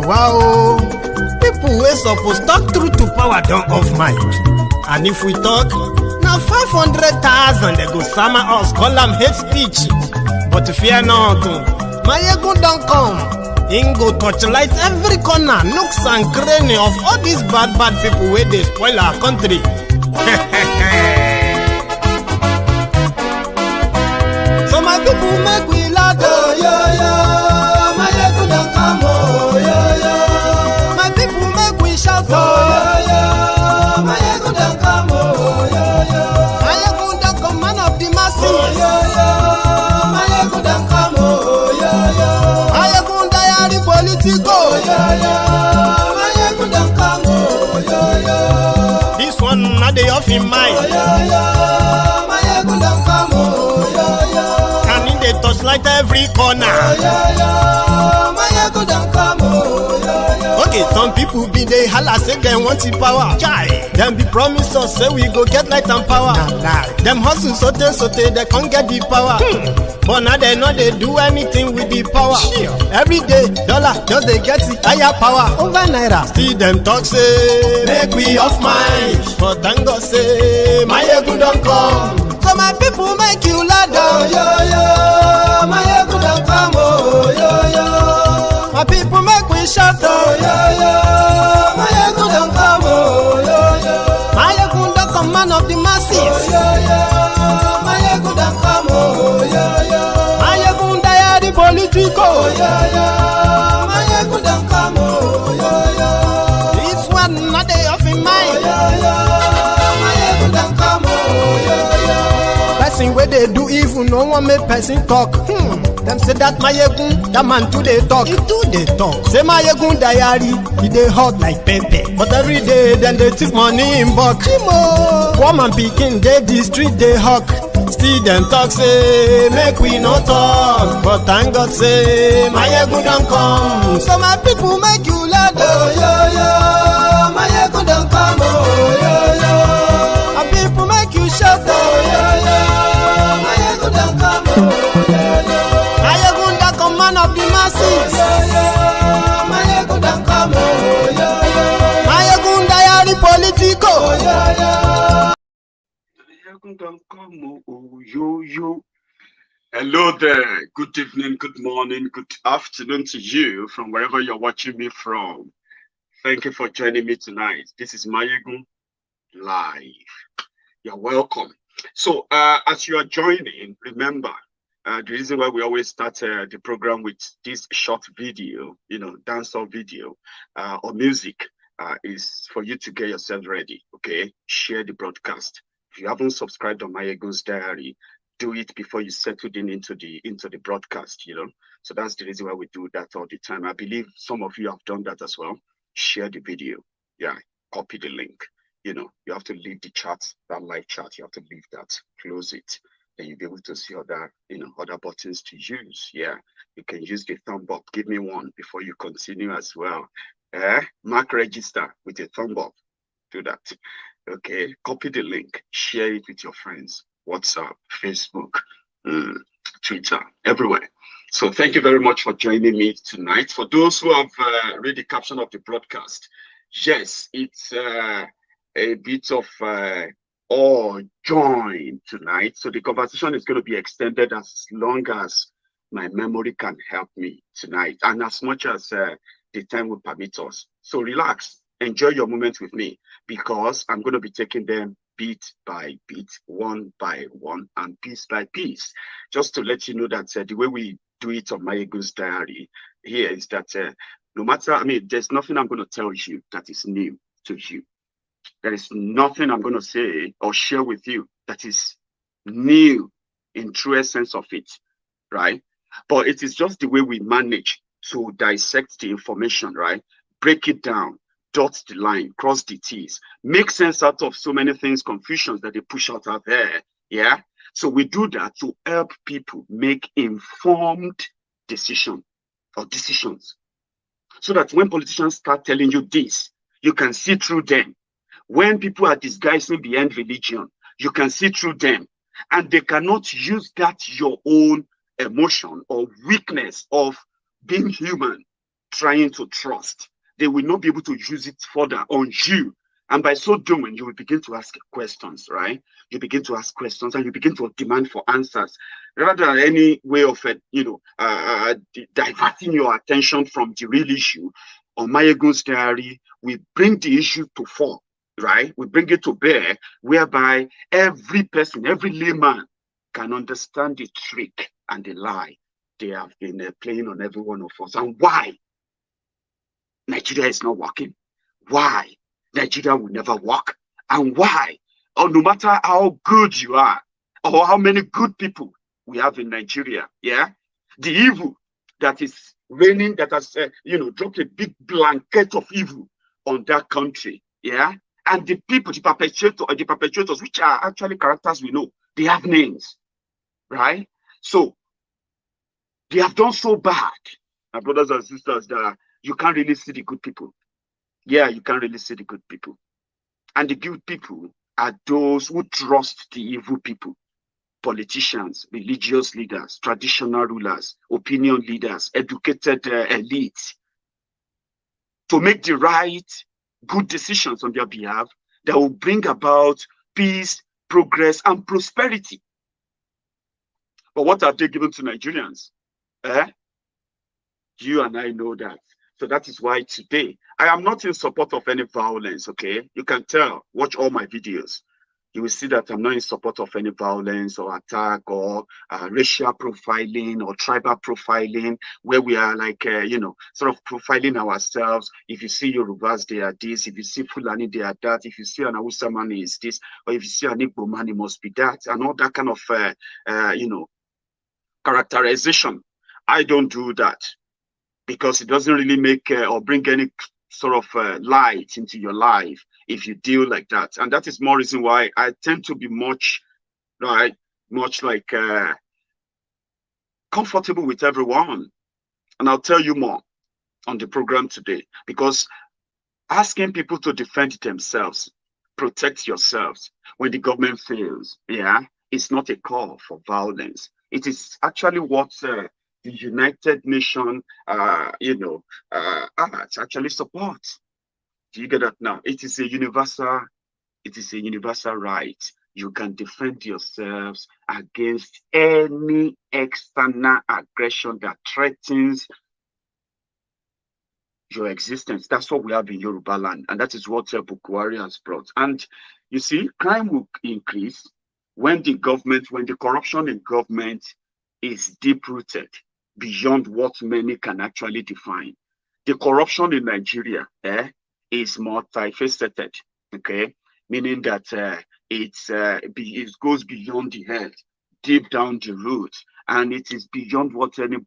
wow. People wey suppose talk true to power don't off mic. And if we talk, now 500,000 they go summer us, call them hate speech. But fear not, Maiyegun don't come. Him go torchlight every corner, nooks and cranny of all these bad people where they spoil our country. So my people make we loud, oh yo yo. Maiyegun don't come, oh yo yo. My people make we shout, oh yo yo. Maiyegun don't come, oh yo yo. Maiyegun don't come, man of the masses, oh yo yo. Maiyegun don't come, oh yo yo. Maiyegun diary Politico, oh yo yo. Maiyegun don't come, oh yo yo. This one not the off in mind, oh yo yo. Maiyegun don't come, oh yo yo. Can in the touchlight every corner, oh yo yo. Maiyegun don't come, oh yo yo. Okay, some people be they holla say they want the power. Chai. Them be promise us say we go get light and power. Nah. Them hustle sote they can't get the power. But now they know they do anything with the power. Every day, dollar just they get the higher power over naira. See them talk say make we off mind. But thank God say Maiyegun don't come. So my people make you loud, oh yo yo. Maiyegun don't come, oh yo yo. My people make we shout, oh yo yo. Maiyegun don't come, oh yo yo. Maiyegun don't come, man of the masses, oh yo yo. Maiyegun don't come, oh yo yo. Maiyegun diary Politico, oh yo yo. Maiyegun don't come, oh yo yo. This one not they off in mind, oh yo yo. Maiyegun don't come, oh yo yo. Person where they do evil, no one make person talk. Them say that Maiyegun, that man too they talk. He too they talk. Say Maiyegun diary, he they hot like pepper. But every day then they take money in bulk. Woman picking, they the street they hawk. Still them talk say make we no talk. But thank God say Maiyegun don't come. So my people make you loud, oh yo yo. Maiyegun don't come, oh yo yo. My people make you shout, oh yo yo. Maiyegun don't come, oh yo yo. Maiyegun don't come, man of the masses, oh yo yo. Maiyegun don't come, oh yo yo. Maiyegun diary Politico, oh yo yo. Maiyegun don't come, oh yo yo. Hello there. Good evening, good morning, good afternoon to you from wherever you're watching me from. Thank you for joining me tonight. This is Maiyegun live. You're welcome. So as you are joining, remember the reason why we always start the program with this short video, dancehall video or music is for you to get yourself ready. Okay, share the broadcast. If you haven't subscribed on Maiyegun's diary, do it before you settle into the broadcast. So that's the reason why we do that all the time. I believe some of you have done that as well. Share the video. Yeah, copy the link. You have to leave the chat, that live chat. You have to leave that, close it. Then you'll be able to see other buttons to use. Yeah, you can use the thumb up. Give me one before you continue as well. Mark register with a thumb up. Do that. Okay, copy the link, share it with your friends. WhatsApp, Facebook, Twitter, everywhere. So thank you very much for joining me tonight. For those who have read the caption of the broadcast, yes, it's a bit of all join tonight. So the conversation is going to be extended as long as my memory can help me tonight, and as much as the time will permit us. So relax, enjoy your moment with me, because I'm going to be taking them bit by bit, one by one, and piece by piece, just to let you know that the way we do it on Maiyegun's diary here is that no matter, there's nothing I'm going to tell you that is new to you. There is nothing I'm going to say or share with you that is new in true essence of it, right? But it is just the way we manage to dissect the information, right? Break it down, dot the line, cross the T's, make sense out of so many things, confusions that they push out there. Yeah. So we do that to help people make informed decisions. So that when politicians start telling you this, you can see through them. When people are disguising behind religion, you can see through them. And they cannot use that your own emotion or weakness of being human trying to trust, they will not be able to use it further on you. And by so doing, you will begin to ask questions, right? You begin to ask questions and you begin to demand for answers rather than any way of, diverting your attention from the real issue. On Maiyegun's diary, we bring the issue to fore, right? We bring it to bear, whereby every person, every layman can understand the trick and the lie they have been playing on every one of us, and why Nigeria is not working, why Nigeria will never work, and why, or no matter how good you are, or how many good people we have in Nigeria, yeah, the evil that is reigning, that has, dropped a big blanket of evil on that country, yeah, and the people, the perpetrators, which are actually characters we know, they have names, right? So they have done so bad, my brothers and sisters, that you can't really see the good people. Yeah, you can't really see the good people. And the good people are those who trust the evil people. Politicians, religious leaders, traditional rulers, opinion leaders, educated elites, to make the right, good decisions on their behalf that will bring about peace, progress, and prosperity. But what have they given to Nigerians? You and I know that. So that is why today, I am not in support of any violence, okay? You can tell, watch all my videos. You will see that I'm not in support of any violence or attack or racial profiling or tribal profiling, where we are like, sort of profiling ourselves. If you see Yorubas, they are this. If you see Fulani, they are that. If you see an Hausa man, he is this. Or if you see an Igbo man, he must be that. And all that kind of, characterization. I don't do that, because it doesn't really make or bring any sort of light into your life if you deal like that. And that is more reason why I tend to be much like comfortable with everyone. And I'll tell you more on the program today, because asking people to defend themselves, protect yourselves when the government fails, yeah, it's not a call for violence. It is actually what the United Nations, actually supports. Do you get that now? It is a universal right. You can defend yourselves against any external aggression that threatens your existence. That's what we have in Yoruba land, and that is what Buhari has brought. And you see, crime will increase when the corruption in government is deep-rooted beyond what many can actually define. The corruption in Nigeria is multifaceted, okay? Meaning that it goes beyond the head, deep down the root, and it is beyond what any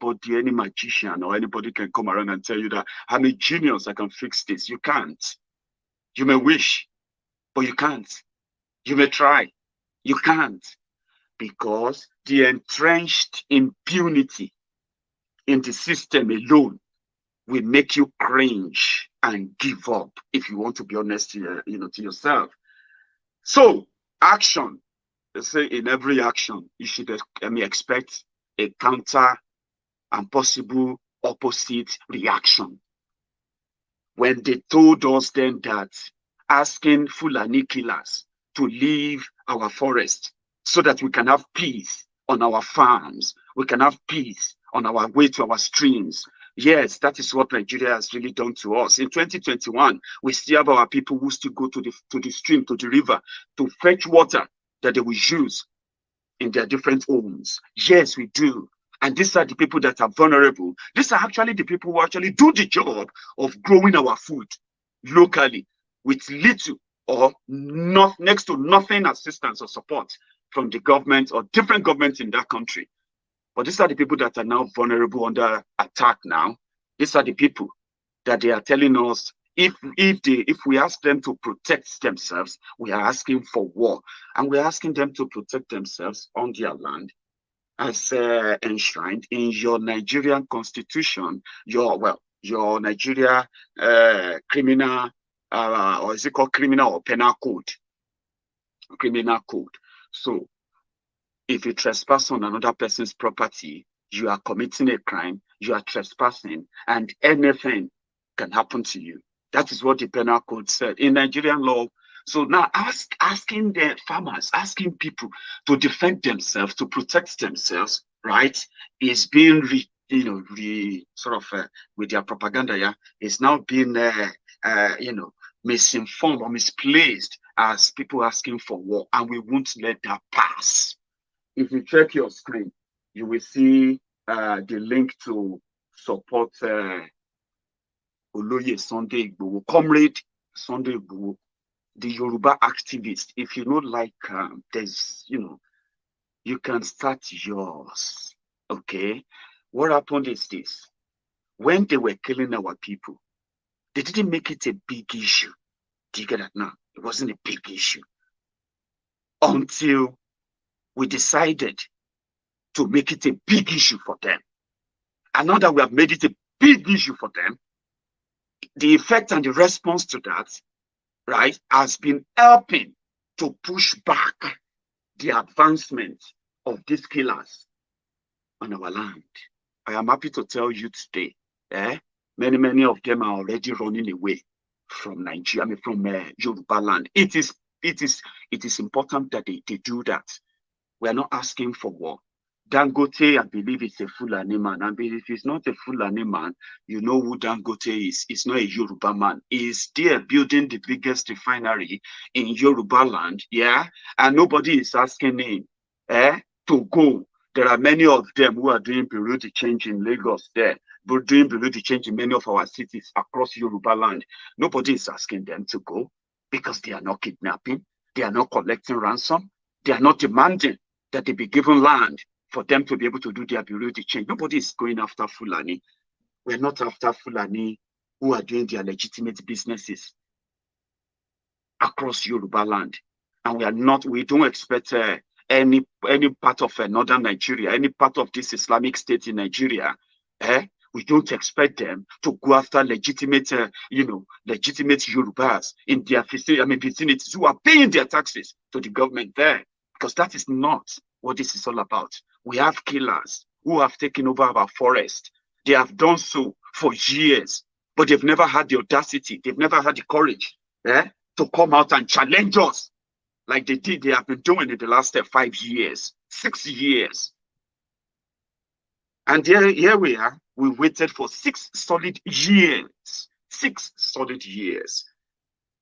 magician or anybody can come around and tell you that I'm a genius, I can fix this. You can't. You may wish, but you can't. You may try, you can't, because the entrenched impunity in the system alone will make you cringe and give up, if you want to be honest to yourself. So action, they say in every action you should expect a counter and possible opposite reaction. When they told us then that asking Fulani killers to leave our forest so that we can have peace on our farms, we can have peace on our way to our streams. Yes, that is what Nigeria has really done to us. In 2021, we still have our people who still go to the stream, to the river, to fetch water that they will use in their different homes. Yes, we do. And these are the people that are vulnerable. These are actually the people who actually do the job of growing our food locally with little or not, next to nothing assistance or support from the government or different governments in that country. But these are the people that are now vulnerable under attack now. These are the people that they are telling us if we ask them to protect themselves, we are asking for war. And we're asking them to protect themselves on their land as enshrined in your Nigerian constitution, your Nigeria criminal, or is it called criminal or penal code? Criminal code. So if you trespass on another person's property, you are committing a crime, you are trespassing, and anything can happen to you. That is what the penal code said in Nigerian law. So now asking the farmers, asking people to defend themselves, to protect themselves, right, is being with their propaganda, yeah, is now being misinformed or misplaced as people asking for war, and we won't let that pass. If you check your screen, you will see the link to support Oloye Sunday Igboho, Comrade Sunday Igboho, the Yoruba activist. If you don't like, there's, you can start yours. Okay. What happened is this: when they were killing our people, they didn't make it a big issue. Do you get that now? It wasn't a big issue until we decided to make it a big issue for them. And now that we have made it a big issue for them, the effect and the response to that, right, has been helping to push back the advancement of these killers on our land. I am happy to tell you today, many of them are already running away from Nigeria, from Yoruba land. It is important that they do that. We are not asking for war. Dangote, I believe, is a Fulani man. And if he's not a Fulani man, you know who Dangote is. It's not a Yoruba man. He's there building the biggest refinery in Yoruba land, yeah? And nobody is asking him to go. There are many of them who are doing periodic change in Lagos there, but doing periodic change in many of our cities across Yoruba land. Nobody is asking them to go because they are not kidnapping. They are not collecting ransom. They are not demanding that they be given land for them to be able to do their periodic change. Nobody is going after Fulani. We're not after Fulani who are doing their legitimate businesses across Yoruba land. And we don't expect any part of northern Nigeria, any part of this Islamic state in Nigeria, we don't expect them to go after legitimate Yorubas in their vicinities who are paying their taxes to the government there, because that is not what this is all about. We have killers who have taken over our forest. They have done so for years, but they've never had the audacity, they've never had the courage to come out and challenge us like they have been doing in the last 5 years, 6 years. And here we are. We waited for 6 solid years, 6 solid years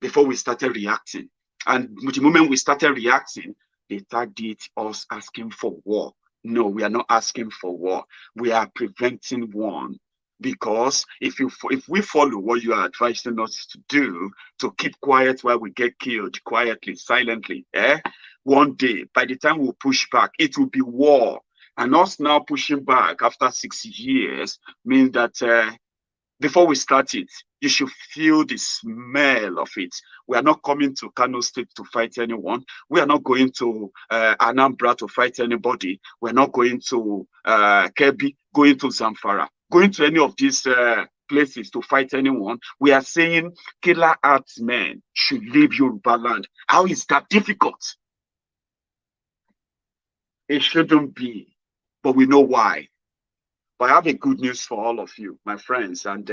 before we started reacting. And the moment we started reacting, they tagged it us asking for war. No, we are not asking for war. We are preventing one. Because if we follow what you are advising us to do, to keep quiet while we get killed quietly, silently, one day, by the time we push back, it will be war. And us now pushing back after 6 years means that before we start it, you should feel the smell of it. We are not coming to Kano State to fight anyone. We are not going to Anambra to fight anybody. We're not going to Kebbi, going to Zamfara, going to any of these places to fight anyone. We are saying killer arts men should leave Yoruba land. How is that difficult? It shouldn't be, but we know why. But I have a good news for all of you, my friends, and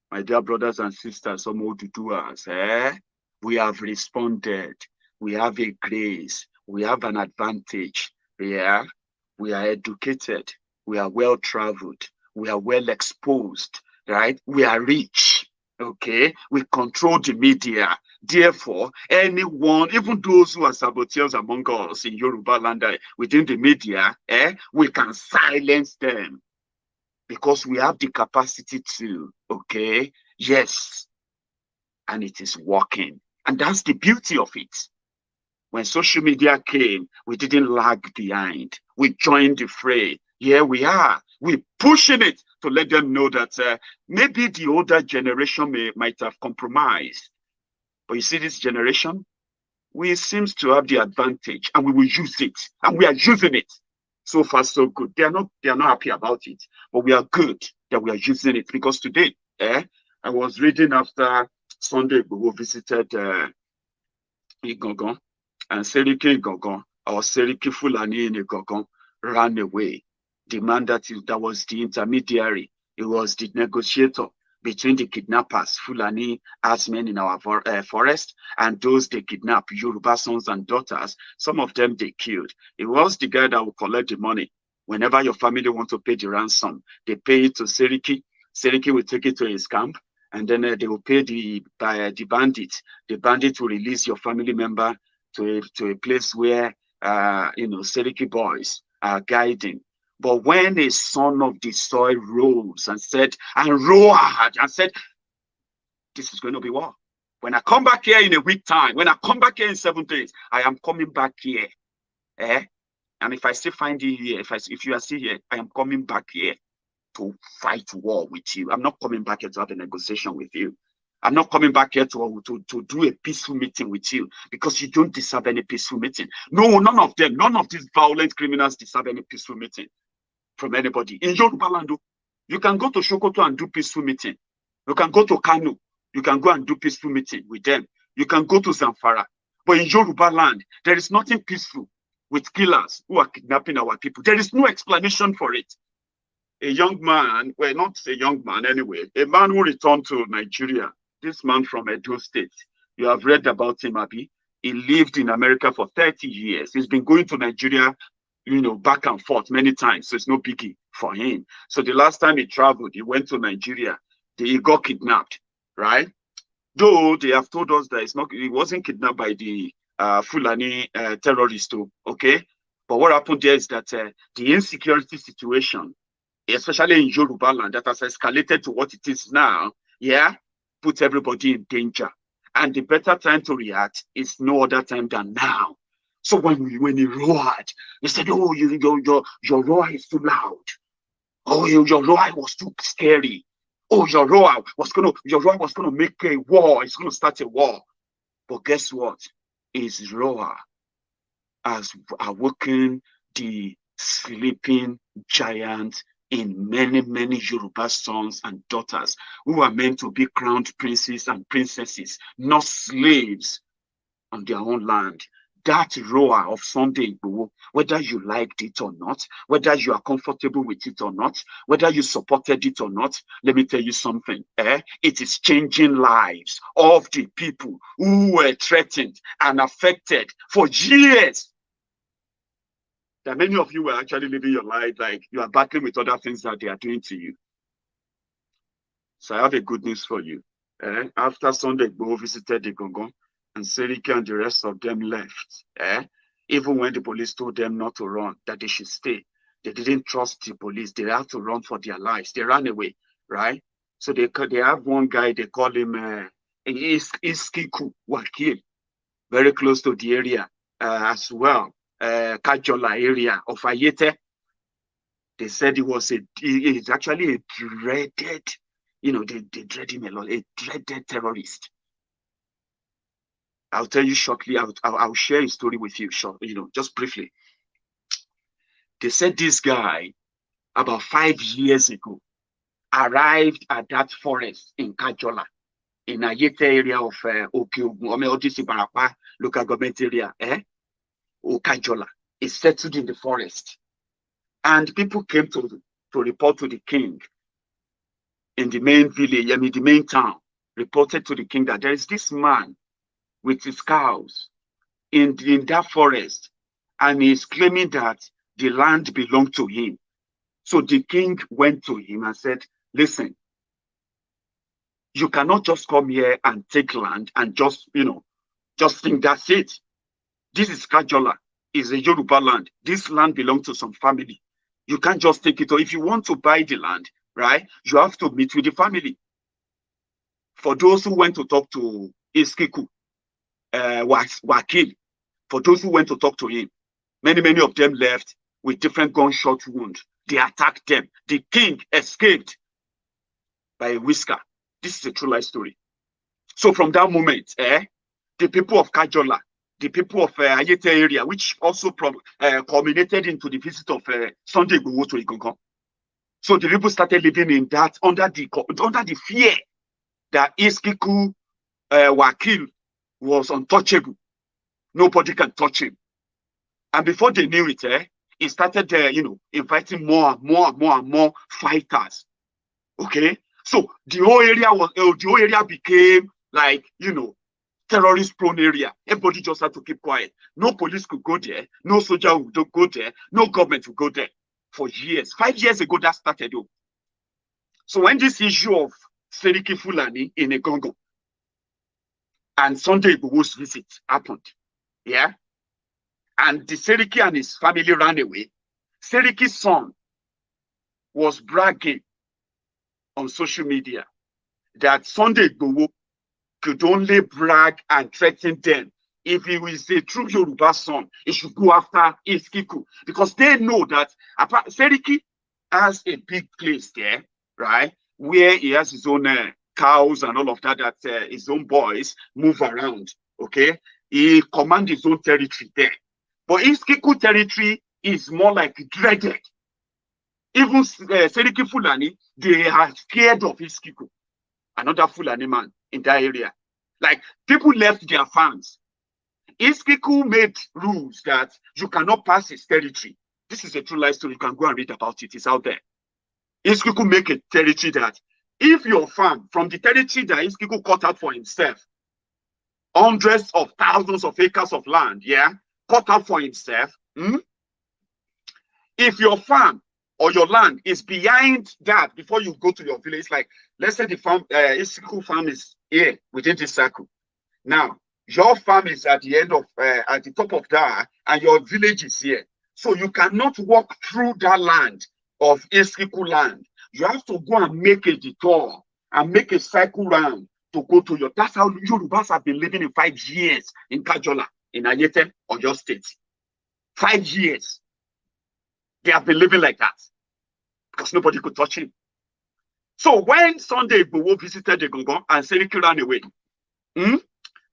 my dear brothers and sisters, some Oduduwas. We have responded. We have a grace. We have an advantage. Yeah, we are educated. We are well traveled. We are well exposed. Right? We are rich. Okay, we control the media. Therefore, anyone, even those who are saboteurs among us in Yoruba land within the media, we can silence them. Because we have the capacity to, okay? Yes. And it is working. And that's the beauty of it. When social media came, we didn't lag behind. We joined the fray. Here we are. We're pushing it to let them know that maybe the older generation might have compromised. But you see, this generation, we seem to have the advantage, and we will use it. And we are using it. So far, so good. They are not happy about it, but we are good that we are using it, because today, I was reading after Sunday we visited Igangan, and Seriki Igangan or Seriki Fulani in Igangan ran away. the man that was the intermediary. It was the negotiator between the kidnappers, Fulani herdsmen in our forest, and those they kidnap, Yoruba sons and daughters. Some of them they killed. It was the guy that will collect the money. Whenever your family want to pay the ransom, they pay it to Seriki. Seriki will take it to his camp, and then they will pay the bandit. The bandit will release your family member to a place where Seriki boys are guiding. But when a son of the soil rose and said, and roared and said, this is going to be war. When I come back here in a week time, when I come back here in 7 days, I am coming back here. And if I still find you here, if you are still here, I am coming back here to fight war with you. I'm not coming back here to have a negotiation with you. I'm not coming back here to do a peaceful meeting with you, because you don't deserve any peaceful meeting. No, none of them, none of these violent criminals deserve any peaceful meeting from anybody. In Yoruba land, you can go to Sokoto and do peaceful meeting. You can go to Kano. You can go and do peaceful meeting with them. You can go to Zamfara. But in Yoruba land, there is nothing peaceful with killers who are kidnapping our people. There is no explanation for it. A young man, well, not a young man anyway, a man who returned to Nigeria, this man from Edo State, you have read about him, Abi. He lived in America for 30 years. He's been going to Nigeria, back and forth many times, so it's no biggie for him. So the last time he traveled, he went to Nigeria. He got kidnapped, right? Though they have told us that he wasn't kidnapped by the Fulani terrorists, too, okay? But what happened there is that the insecurity situation, especially in Yoruba land, that has escalated to what it is now, puts everybody in danger. And the better time to react is no other time than now. So when he roared, he said, "Oh, your roar is too loud. Oh, your roar was too scary. Oh, your roar was gonna make a war. It's gonna start a war." But guess what? His roar has awoken the sleeping giant in many, many Yoruba sons and daughters who are meant to be crowned princes and princesses, not slaves on their own land. That roar of Sunday Igboho, whether you liked it or not, whether you are comfortable with it or not, whether you supported it or not, let me tell you something. It is changing lives of the people who were threatened and affected for years. That many of you were actually living your life like you are battling with other things that they are doing to you. So I have a good news for you. After Sunday Igboho visited the Gongon, and Seriki and the rest of them left, even when the police told them not to run, that they should stay, they didn't trust the police. They had to run for their lives. They ran away, right? So they have one guy, they call him Iskiku Wakil, very close to the area as well, Kajola area of Ayete. They said it's actually a dreaded, they dread him a lot, a dreaded terrorist. I'll tell you shortly. I'll share a story with you, just briefly. They said this guy, about 5 years ago, arrived at that forest in Kajola, in Ayete area of Okeogun, local government area, Kajola. He settled in the forest. And people came to report to the king in the main village, the main town, reported to the king that there is this man with his cows in that forest, and he's claiming that the land belonged to him. So the king went to him and said, "Listen, you cannot just come here and take land and just think that's it. This is Kajola, it's a Yoruba land. This land belongs to some family. You can't just take it. Or if you want to buy the land, right, you have to meet with the family." For those who went to talk to Iskiku, Wakil, for those who went to talk to him, many of them left with different gunshot wounds. They attacked them. The king escaped by a whisker. This is a true life story. So from that moment, the people of Kajola, the people of Ayete area, which also culminated into the visit of Sunday Igboho to Igongon. So the people started living in that under the fear that Iskiku Wakil was untouchable. Nobody can touch him. And before they knew it, he started, inviting more and more fighters. Okay, so the whole area became like, terrorist-prone area. Everybody just had to keep quiet. No police could go there. No soldier would go there. No government would go there for years. 5 years ago, that started. So when this issue of Seriki Fulani in Egongo and Sunday Igboho's visit happened, yeah, and the Seriki and his family ran away, Seriki's son was bragging on social media that Sunday Igboho could only brag and threaten them if he was a true Yoruba son. He should go after Iskiku, because they know that Seriki has a big place there, right, where he has his own cows and all of that, that his own boys move around. Okay, he commands his own territory there. But Iskiku territory is more like dreaded. Even Seriki Fulani, they are scared of Iskiku, another Fulani man in that area. Like, people left their farms. Iskiku made rules that you cannot pass his territory. This is a true life story. You can go and read about it. It's out there. Iskiku make a territory that if your farm, from the territory that Iskiku cut out for himself, hundreds of thousands of acres of land, yeah, cut out for himself, if your farm or your land is behind that before you go to your village, like, let's say the farm, Iskiku farm is here within this circle. Now, your farm is at the end of, at the top of that, and your village is here. So you cannot walk through that land of Iskiku land. You have to go and make a detour and make a cycle round to go to your. That's how Yorubas have been living in 5 years in Kajola, in Ayete, or your state. 5 years. They have been living like that because nobody could touch him. So when Sunday Igboho visited the Gongon and Seriki ran away,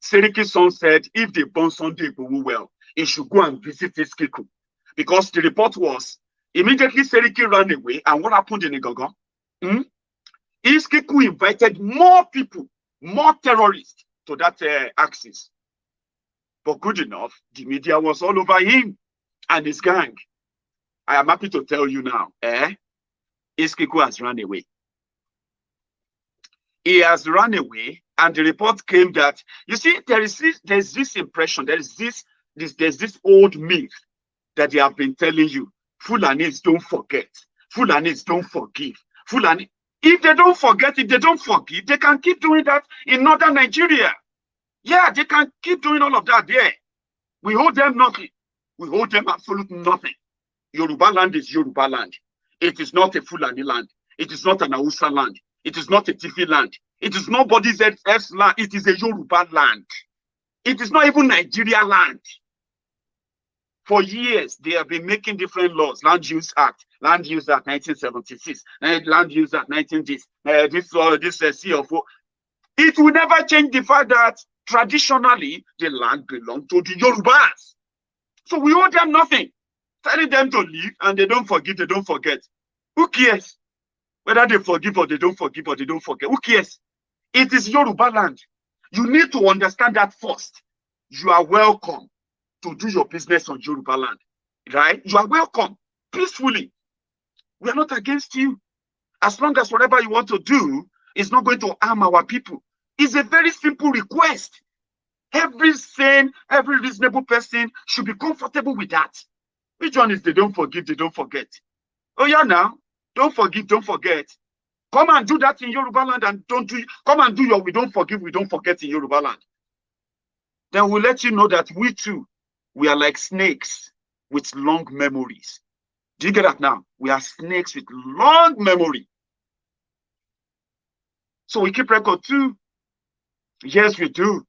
Seriki's son said if they burn Sunday Igboho well, he should go and visit Iskiku. Because the report was, immediately Seriki ran away, and what happened in Igogo? Iskiku invited more people, more terrorists to that axis. But good enough, the media was all over him and his gang. I am happy to tell you now, Iskiku has run away. He has run away, and the report came that, you see, there's this impression, there's this old myth that they have been telling you. Fulanis don't forget. Fulanis don't forgive. Fulani, if they don't forget, if they don't forgive, they can keep doing that in northern Nigeria. Yeah, they can keep doing all of that there. We hold them nothing. We hold them absolutely nothing. Yoruba land is Yoruba land. It is not a Fulani land. It is not an Hausa land. It is not a Tifi land. It is nobody's else land. It is a Yoruba land. It is not even Nigeria land. For years, they have been making different laws. Land Use Act 1976, Land Use Act 19 this CFO. It will never change the fact that traditionally the land belongs to the Yorubas. So we owe them nothing. Telling them to leave and they don't forgive, they don't forget. Who cares? Whether they forgive or they don't forgive or they don't forget. Who cares? It is Yoruba land. You need to understand that first. You are welcome to do your business on Yoruba land, right? You are welcome, peacefully. We are not against you. As long as whatever you want to do is not going to harm our people. It's a very simple request. Every sane, every reasonable person should be comfortable with that. Which one is they don't forgive, they don't forget? Oh yeah, now, don't forgive, don't forget. Come and do that in Yoruba land and come and do your we don't forgive, we don't forget in Yoruba land. Then we'll let you know that we too, we are like snakes with long memories. Do you get that now? We are snakes with long memory. So we keep record too. Yes, we do.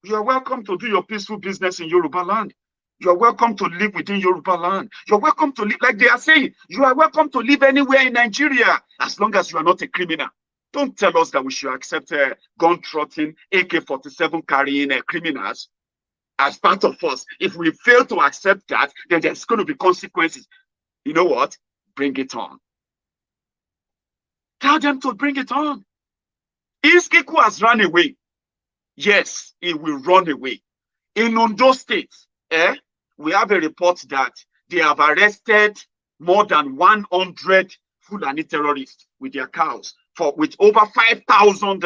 You are welcome to do your peaceful business in Yoruba land. You are welcome to live within Yoruba land. You are welcome to live, like they are saying, you are welcome to live anywhere in Nigeria, as long as you are not a criminal. Don't tell us that we should accept gun-trotting, AK-47 carrying criminals as part of us. If we fail to accept that, then there's going to be consequences. You know what? Bring it on. Tell them to bring it on. Iskiku has run away. Yes, he will run away. In Ondo State, we have a report that they have arrested more than 100 Fulani terrorists with their cows, with over 5,000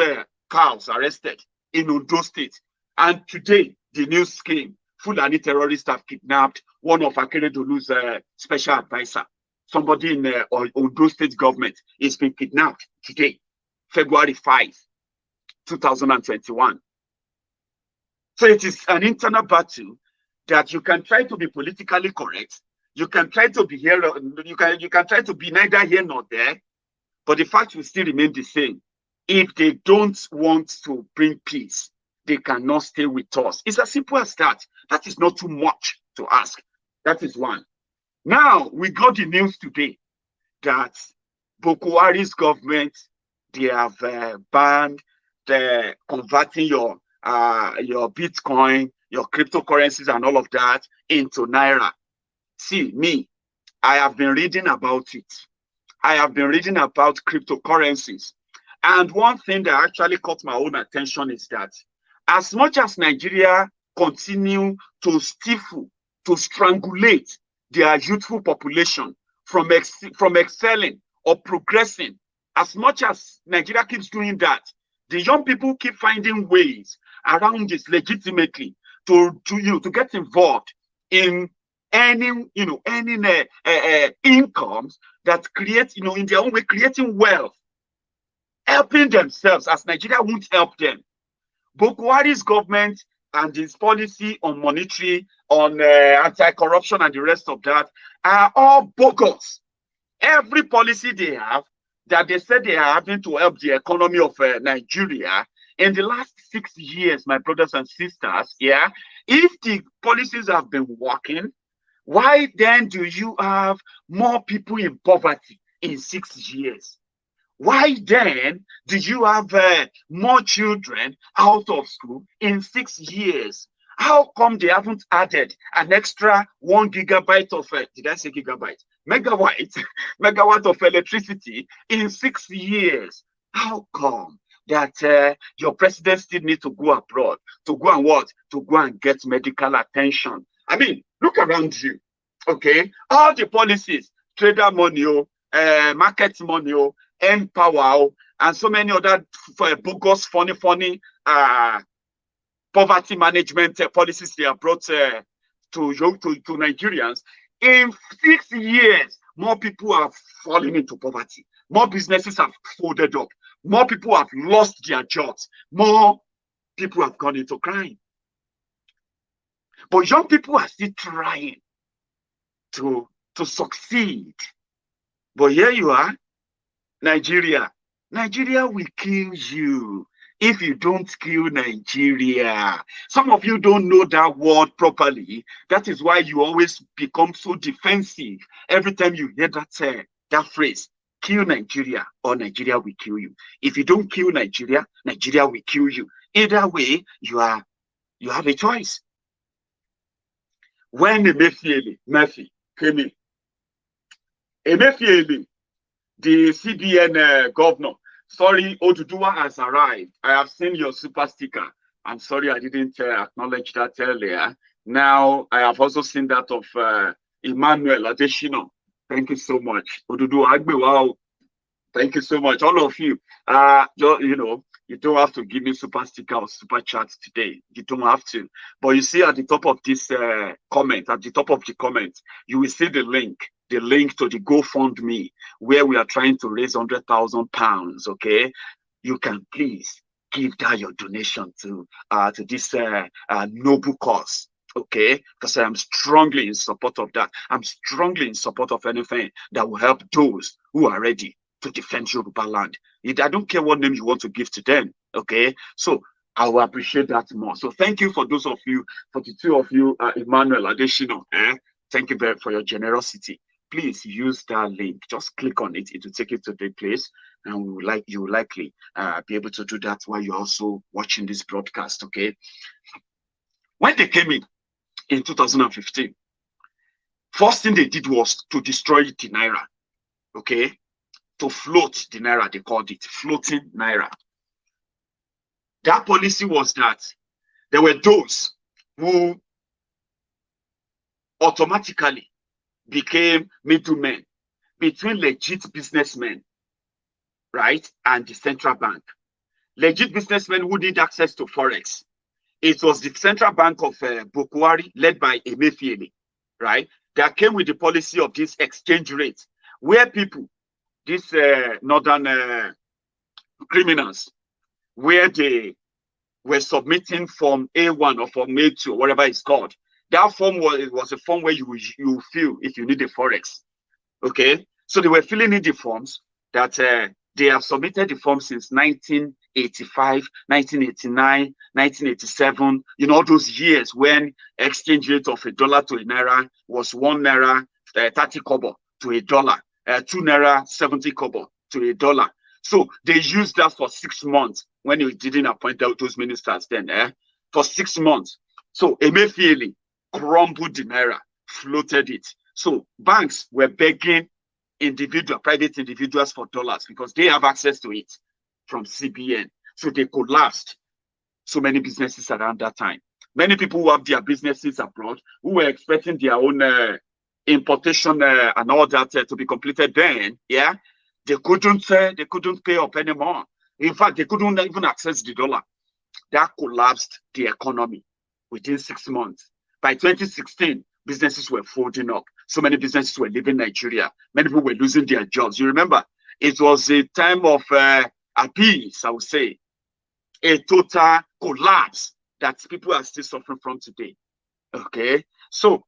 cows arrested in Ondo State. And today, the news came, Fulani terrorists have kidnapped one of Akeredolu's special advisor. Somebody in Ondo State government is being kidnapped today, February 5, 2021. So it is an internal battle that you can try to be politically correct. You can try to be here, you can try to be neither here nor there, but the fact will still remain the same. If they don't want to bring peace, they cannot stay with us. It's as simple as that. That is not too much to ask. That is one. Now, we got the news today that Buhari's government, they have banned the converting your Bitcoin, your cryptocurrencies and all of that into naira. See, me, I have been reading about it. I have been reading about cryptocurrencies. And one thing that actually caught my own attention is that as much as Nigeria continue to stifle, to strangulate their youthful population from excelling or progressing, as much as Nigeria keeps doing that, the young people keep finding ways around this legitimately to get involved in any incomes that create, in their own way, creating wealth, helping themselves as Nigeria won't help them. Buhari's government and his policy on monetary, on anti-corruption and the rest of that are all bogus. Every policy they have that they said they are having to help the economy of Nigeria in the last 6 years, my brothers and sisters, yeah, if the policies have been working, why then do you have more people in poverty in 6 years? Why then do you have more children out of school in 6 years? How come they haven't added an extra 1 gigabyte of, did I say gigabyte? Megawatt of electricity in 6 years? How come that your president still need to go abroad to go and what? To go and get medical attention? I mean, look around you, okay? All the policies, Trader Moni, market money, Empower, and so many other bogus, funny poverty management policies they have brought to Nigerians. In 6 years, more people have fallen into poverty. More businesses have folded up. More people have lost their jobs. More people have gone into crime. But young people are still trying to succeed. But here you are, Nigeria. Nigeria will kill you if you don't kill Nigeria. Some of you don't know that word properly. That is why you always become so defensive every time you hear that phrase, kill Nigeria or Nigeria will kill you. If you don't kill Nigeria, Nigeria will kill you. Either way, you have a choice. When Meffy came in, Meffy, the CBN governor, sorry, Oduduwa has arrived. I have seen your super sticker. I'm sorry I didn't acknowledge that earlier. Now, I have also seen that of Emmanuel Adeshino. Thank you so much. Oduduwa Agbewa, thank you so much. All of you, you don't have to give me super sticker or super chat today. You don't have to. But you see at the top of this comment, at the top of the comment, you will see the link to the GoFundMe, where we are trying to raise £100,000. Okay, you can please give that your donation to this noble cause. Okay, because I am strongly in support of that. I'm strongly in support of anything that will help those who are ready to defend Yoruba land. I don't care what name you want to give to them. Okay, so I will appreciate that more. So thank you for those of you, for the two of you, Emmanuel Adeshino. Thank you very for your generosity. Please use that link. Just click on it. It will take you to the place, and you will likely be able to do that while you're also watching this broadcast. Okay. When they came in 2015, first thing they did was to destroy the naira. Okay, to float the naira. They called it floating naira. That policy was that there were those who automatically became middlemen between legit businessmen, right, and the central bank. Legit businessmen who need access to forex. It was the central bank of Buhari, led by Meffy, right, that came with the policy of this exchange rate, where people, these northern criminals, where they were submitting Form A1 or Form A2 or whatever it's called. That form was a form where you fill if you need a forex. Okay, so they were filling in the forms that they have submitted the form since 1985, 1989, 1987. You know, those years when exchange rate of $1 to a naira was 1 naira 30 kobo to a dollar, 2 naira 70 kobo to a dollar. So they used that for 6 months when they didn't appoint those ministers then, for 6 months. So Emefiele crumbled the naira, floated it. So banks were begging private individuals for dollars because they have access to it from CBN. So they collapsed so many businesses around that time. Many people who have their businesses abroad, who were expecting their own importation and all that to be completed then, yeah, they couldn't pay up anymore. In fact, they couldn't even access the dollar. That collapsed the economy within 6 months. By 2016, businesses were folding up. So many businesses were leaving Nigeria. Many people were losing their jobs. You remember, it was a time of abyss, I would say, a total collapse that people are still suffering from today. Okay, so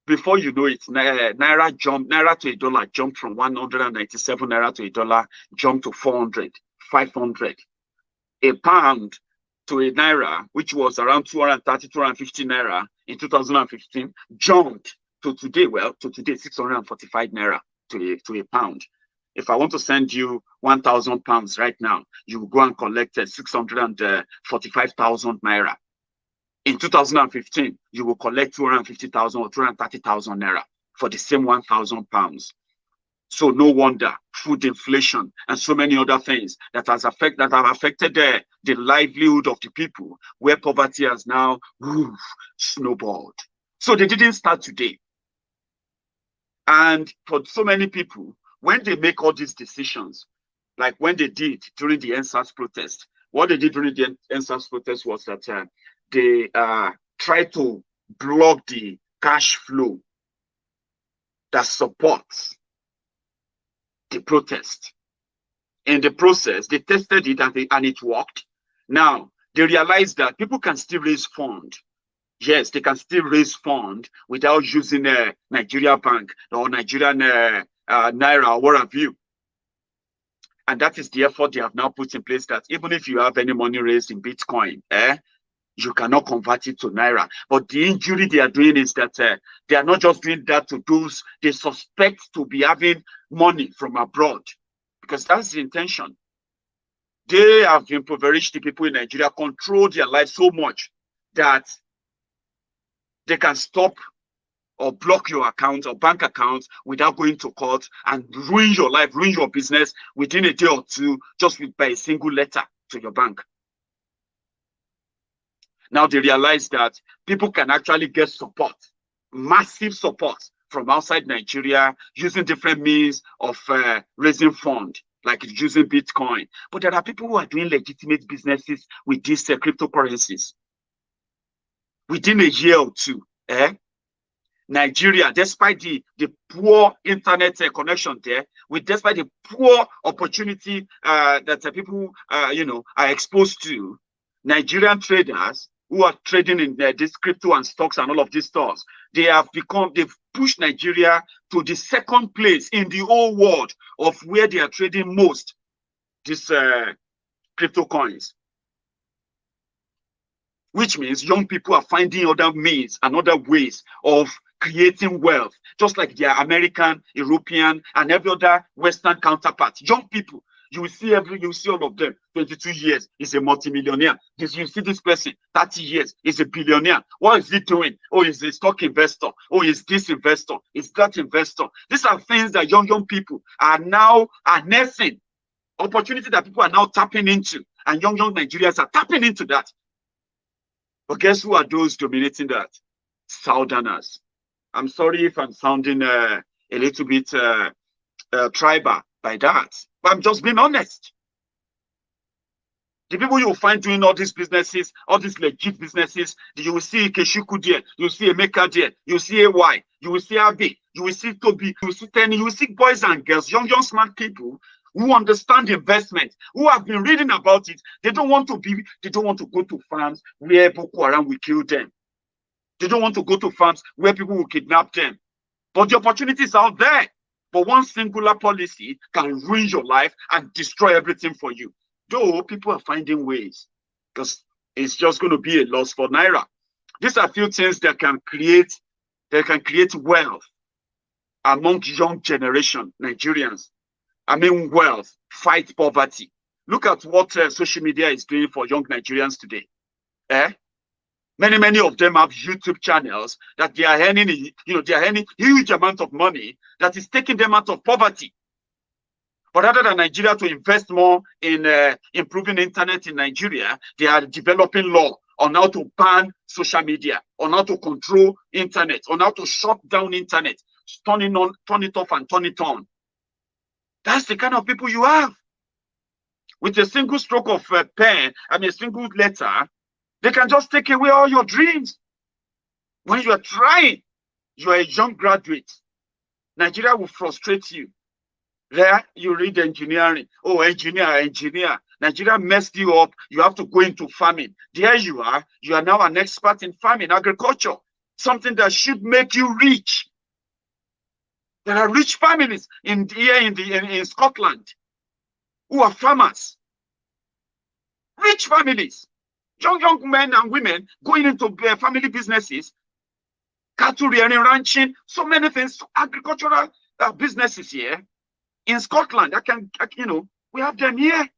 before you know it, naira to a dollar jumped from 197 naira to a dollar, jumped to 400, 500. A pound to a naira, which was around 230, 250 naira in 2015, jumped to today, 645 naira to a pound. If I want to send you 1,000 pounds right now, you will go and collect 645,000 naira. In 2015, you will collect 250,000 or 230,000 naira for the same 1,000 pounds. So no wonder food inflation and so many other things that have affected the livelihood of the people, where poverty has now snowballed. So they didn't start today. And for so many people, when they make all these decisions, like when they did during the NSAS protest, what they did during the NSAS protest was that they tried to block the cash flow that supports the protest. In the process, they tested it and it worked. Now, they realized that people can still raise funds. Yes, they can still raise funds without using a Nigeria bank or Nigerian naira or what have you. And that is the effort they have now put in place, that even if you have any money raised in Bitcoin, you cannot convert it to naira. But the injury they are doing is that they are not just doing that to those they suspect to be having money from abroad, because that's the intention. They have impoverished the people in Nigeria, control their lives so much that they can stop or block your account or bank accounts without going to court and ruin your life, ruin your business within a day or two, just by a single letter to your bank. Now they realize that people can actually get support, massive support from outside Nigeria, using different means of raising funds, like using Bitcoin. But there are people who are doing legitimate businesses with these cryptocurrencies. Within a year or two, Nigeria, despite the poor internet connection there, despite the poor opportunity that people are exposed to, Nigerian traders who are trading in this crypto and stocks and all of these stocks, they've pushed Nigeria to the second place in the whole world of where they are trading most these crypto coins. Which means young people are finding other means and other ways of creating wealth, just like their American, European, and every other Western counterpart. Young people, you will see all of them. 22 years is a multimillionaire. You see this person, 30 years is a billionaire. What is he doing? Oh, he's a stock investor. Oh, he's this investor. He's that investor. These are things that young people are now harnessing. Opportunity that people are now tapping into, and young Nigerians are tapping into that. But guess who are those dominating that? Southerners. I'm sorry if I'm sounding a little bit tribal by that, but I'm just being honest. The people you will find doing all these businesses, all these legit businesses, you will see Keshuku there, you will see Emeka there, you will see AY, you will see Abi, you will see Toby, you will see Tenny, you will see boys and girls, young smart people who understand investment, who have been reading about it. They don't want to go to farms where Boko Haram will kill them. They don't want to go to farms where people will kidnap them. But the opportunities are out there. But one singular policy can ruin your life and destroy everything for you. Though people are finding ways, because it's just going to be a loss for naira. These are a few things that can create wealth among young generation Nigerians. I mean, wealth, fight poverty. Look at what social media is doing for young Nigerians today. Many of them have YouTube channels that they are earning, they are earning huge amount of money that is taking them out of poverty. But rather than Nigeria to invest more in improving internet in Nigeria, they are developing law on how to ban social media, on how to control internet, on how to shut down internet, turn it off and turn it on. That's the kind of people you have. With a single stroke of a pen, a single letter, they can just take away all your dreams. When you are trying, you are a young graduate. Nigeria will frustrate you. There, you read engineering. Oh, engineer. Nigeria messed you up. You have to go into farming. There you are. You are now an expert in farming, agriculture. Something that should make you rich. There are rich families in Scotland who are farmers. Rich families. Young men and women going into family businesses, cattle rearing, ranching, so many things, agricultural businesses here in Scotland. We have them here.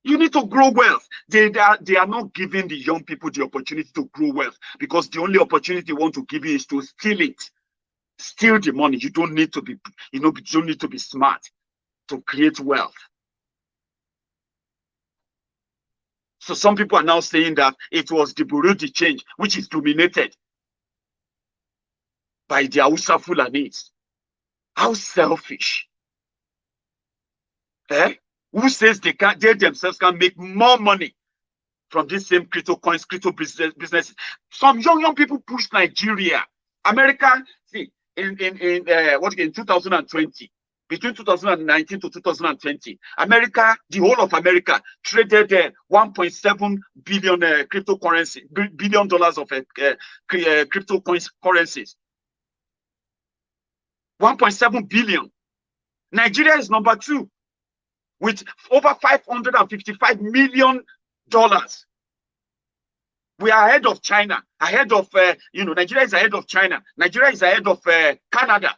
You need to grow wealth. They are not giving the young people the opportunity to grow wealth, because the only opportunity they want to give you is to steal it. Steal the money. You don't need to be, you don't need to be smart to create wealth. So some people are now saying that it was the Buhari change, which is dominated by the Hausa Fulanis. How selfish. Who says they themselves can make more money from this same crypto coins, crypto businesses? Some young people push Nigeria. America, see, in 2020, between 2019 to 2020, America, the whole of America, traded $1.7 billion billion dollars of crypto coins currencies. 1.7 billion. Nigeria is number 2 with over $555 million. We are ahead of China, ahead of, Nigeria is ahead of China. Nigeria is ahead of Canada.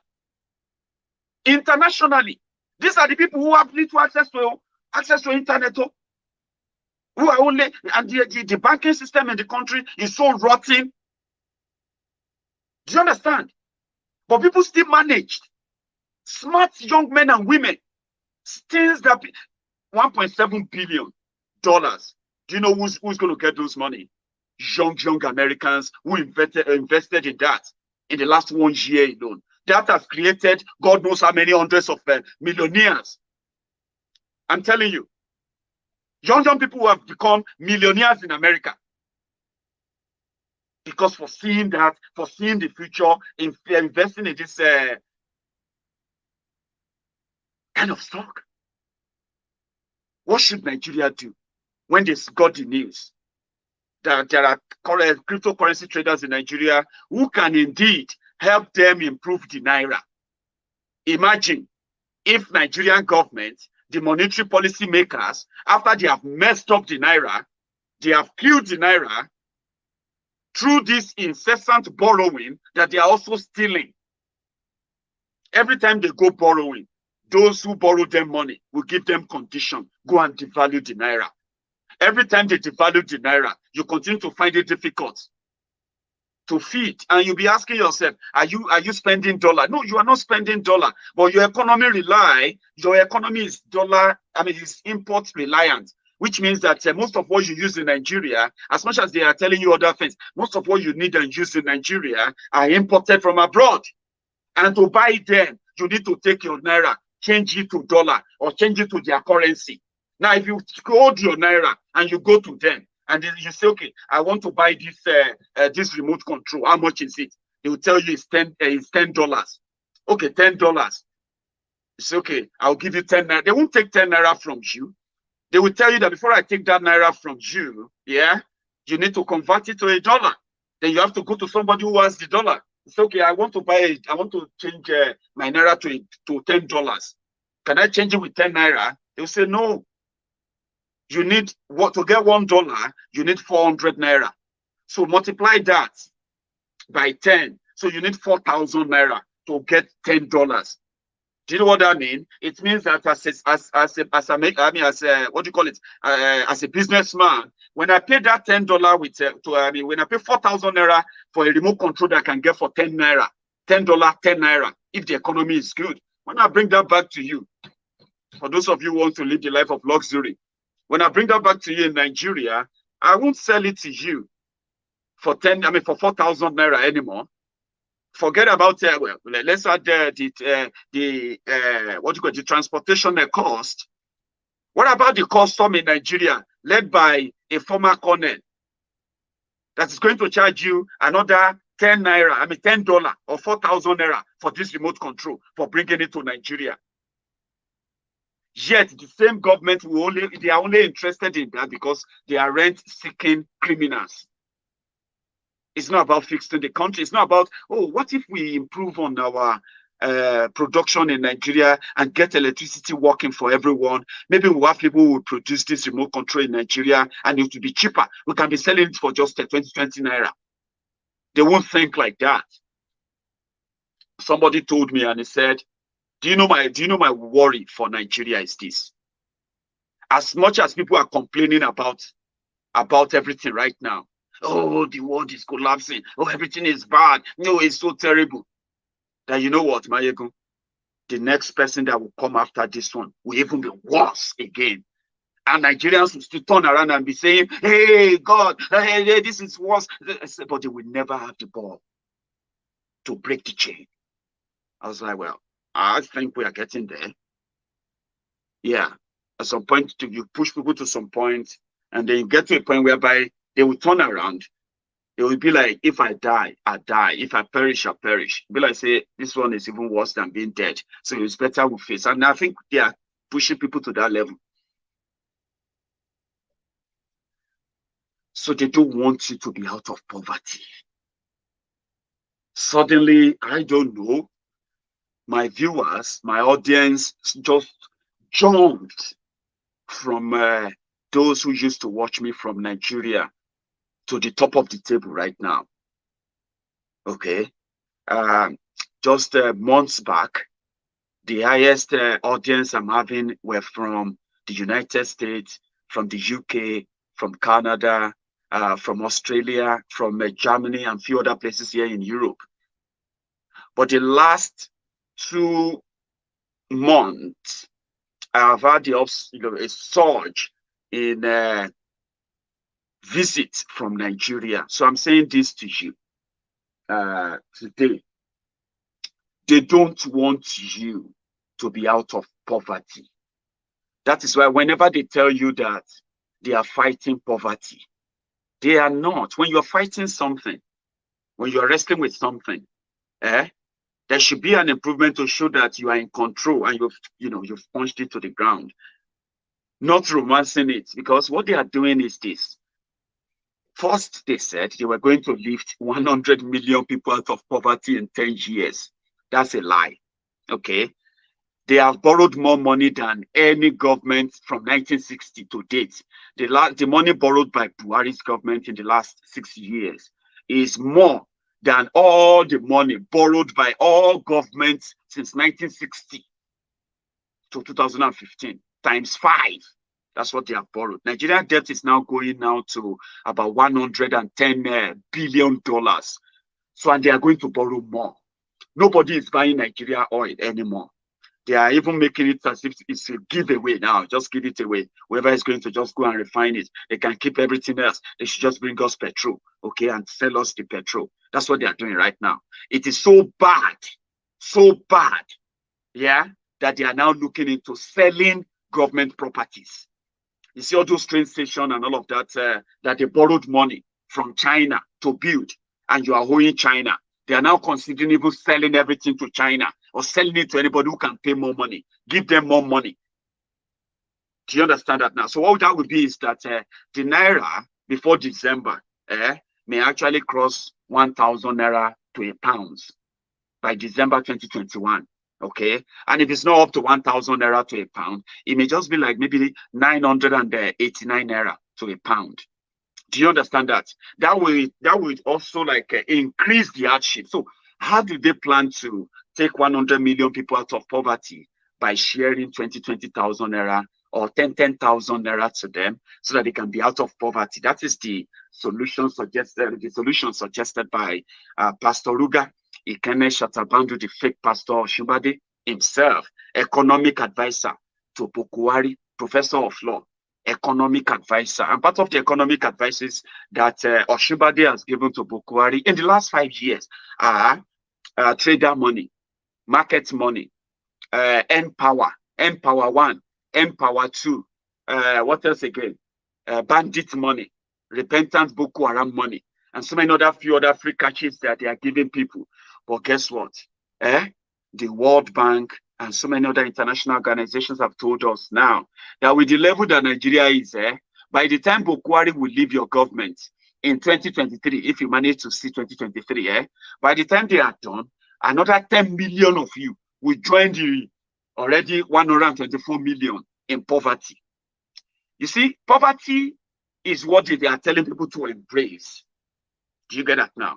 Internationally, these are the people who have little access to internet, who are only, and the banking system in the country is so rotten. Do you understand? But people still managed. Smart young men and women, things that $1.7 billion. Do you know who's going to get those money? Young Americans who invested in that in the last 1 year alone. That has created God knows how many hundreds of millionaires. I'm telling you, young people who have become millionaires in America because foreseeing the future, investing in this kind of stock. What should Nigeria do when they got the news that there are cryptocurrency traders in Nigeria who can indeed help them improve the naira? Imagine if Nigerian government, the monetary policy makers, after they have messed up the naira, they have killed the naira through this incessant borrowing that they are also stealing. Every time they go borrowing, those who borrow them money will give them condition, go and devalue the naira. Every time they devalue the naira, you continue to find it difficult to feed, and you'll be asking yourself, are you spending dollar? No, you are not spending dollar, but your economy is dollar, is import reliant. which means that most of what you use in Nigeria, as much as they are telling you other things, most of what you need and use in Nigeria are imported from abroad. And to buy them, you need to take your naira, change it to dollar, or change it to their currency. Now, if you hold your naira and you go to them, and then you say, okay, I want to buy this remote control. How much is it? They will tell you it's $10. Okay, $10. You say, okay, I'll give you 10 naira. They won't take 10 naira from you. They will tell you that before I take that naira from you, yeah, you need to convert it to a dollar. Then you have to go to somebody who has the dollar. It's okay, I want to buy it. I want to change my naira to $10. Can I change it with 10 naira? They'll say, no. You need to get $1, you need 400 naira. So multiply that by 10. So you need 4,000 naira to get $10. Do you know what that means? It means that as a businessman, when I pay that $10 when I pay 4,000 naira for a remote control that I can get for 10 naira, $10, 10 naira, if the economy is good, when I bring that back to you, for those of you who want to live the life of luxury, when I bring that back to you in Nigeria, I won't sell it to you for 4,000 naira anymore. Forget about let's add the transportation transportation cost. What about the custom in Nigeria led by a former colonel that is going to charge you another 10 naira, $10 or 4,000 naira for this remote control for bringing it to Nigeria? Yet the same government they are only interested in that because they are rent-seeking criminals. It's not about fixing the country. It's not about, oh, what if we improve on our production in Nigeria and get electricity working for everyone? Maybe we'll have people who will produce this remote control in Nigeria and it will be cheaper. We can be selling it for just 20 naira. They won't think like that. Somebody told me and he said, do you know my worry for Nigeria is this? As much as people are complaining about everything right now, oh, the world is collapsing, oh, everything is bad, no, it's so terrible, that you know what, Maiyegun, the next person that will come after this one will even be worse again. And Nigerians will still turn around and be saying, hey, God, hey, this is worse. But they will never have the ball to break the chain. I was like, well, I think we are getting there. Yeah. At some point, you push people to some point, and then you get to a point whereby they will turn around. It will be like, if I die, I die. If I perish, I perish. Be like, say, this one is even worse than being dead. So it's better we face. And I think they are pushing people to that level. So they don't want you to be out of poverty. Suddenly, I don't know, my viewers, my audience just jumped from those who used to watch me from Nigeria to the top of the table right now. Okay. Just months back, the highest audience I'm having were from the United States, from the UK, from Canada, from Australia, from Germany, and a few other places here in Europe. But the last 2 months, I've had a surge in visits from Nigeria. So I'm saying this to you today. They don't want you to be out of poverty. That is why whenever they tell you that they are fighting poverty, they are not. When you're fighting something, when you're wrestling with something, there should be an improvement to show that you are in control and you've punched it to the ground. Not romancing it, because what they are doing is this. First, they said they were going to lift 100 million people out of poverty in 10 years. That's a lie. Okay. They have borrowed more money than any government from 1960 to date. The money borrowed by Buhari's government in the last 6 years is more than all the money borrowed by all governments since 1960 to 2015, times 5. That's what they have borrowed. Nigerian debt is now going now to about $110 billion. So, and they are going to borrow more. Nobody is buying Nigeria oil anymore. They are even making it as if it's a giveaway now. Just give it away. Whoever is going to just go and refine it, they can keep everything else. They should just bring us petrol, okay, and sell us the petrol. That's what they are doing right now. It is so bad, yeah, that they are now looking into selling government properties. You see all those train stations and all of that, that they borrowed money from China to build, and you are owing China. They are now considering even selling everything to China or selling it to anybody who can pay more money, give them more money. Do you understand that now? So what that would be is that the naira before December may actually cross 1,000 naira to a pound by December 2021. Okay, and if it's not up to 1,000 naira to a pound, it may just be like maybe 989 naira to a pound. Do you understand that? That would also like increase the hardship. So how do they plan to take 100 million people out of poverty by sharing 20,000 naira or 10,000 naira to them so that they can be out of poverty? That is the solution suggested. The solution suggested by Pastor Ruga Ikene Shatabandu, the fake pastor Oshibade himself, economic advisor to Buhari, professor of law, economic advisor. And part of the economic advices that Oshibade has given to Buhari in the last 5 years are trader money, market money, Empower 1, Empower 2, what else again? Bandit money, repentant Boko Haram money, and so many other few other free catches that they are giving people. But guess what? The World Bank and so many other international organizations have told us now that with the level that Nigeria is, by the time Buhari will leave your government in 2023, if you manage to see 2023, by the time they are done, another 10 million of you will join the already 124 million in poverty. You see, poverty is what they are telling people to embrace. Do you get that now?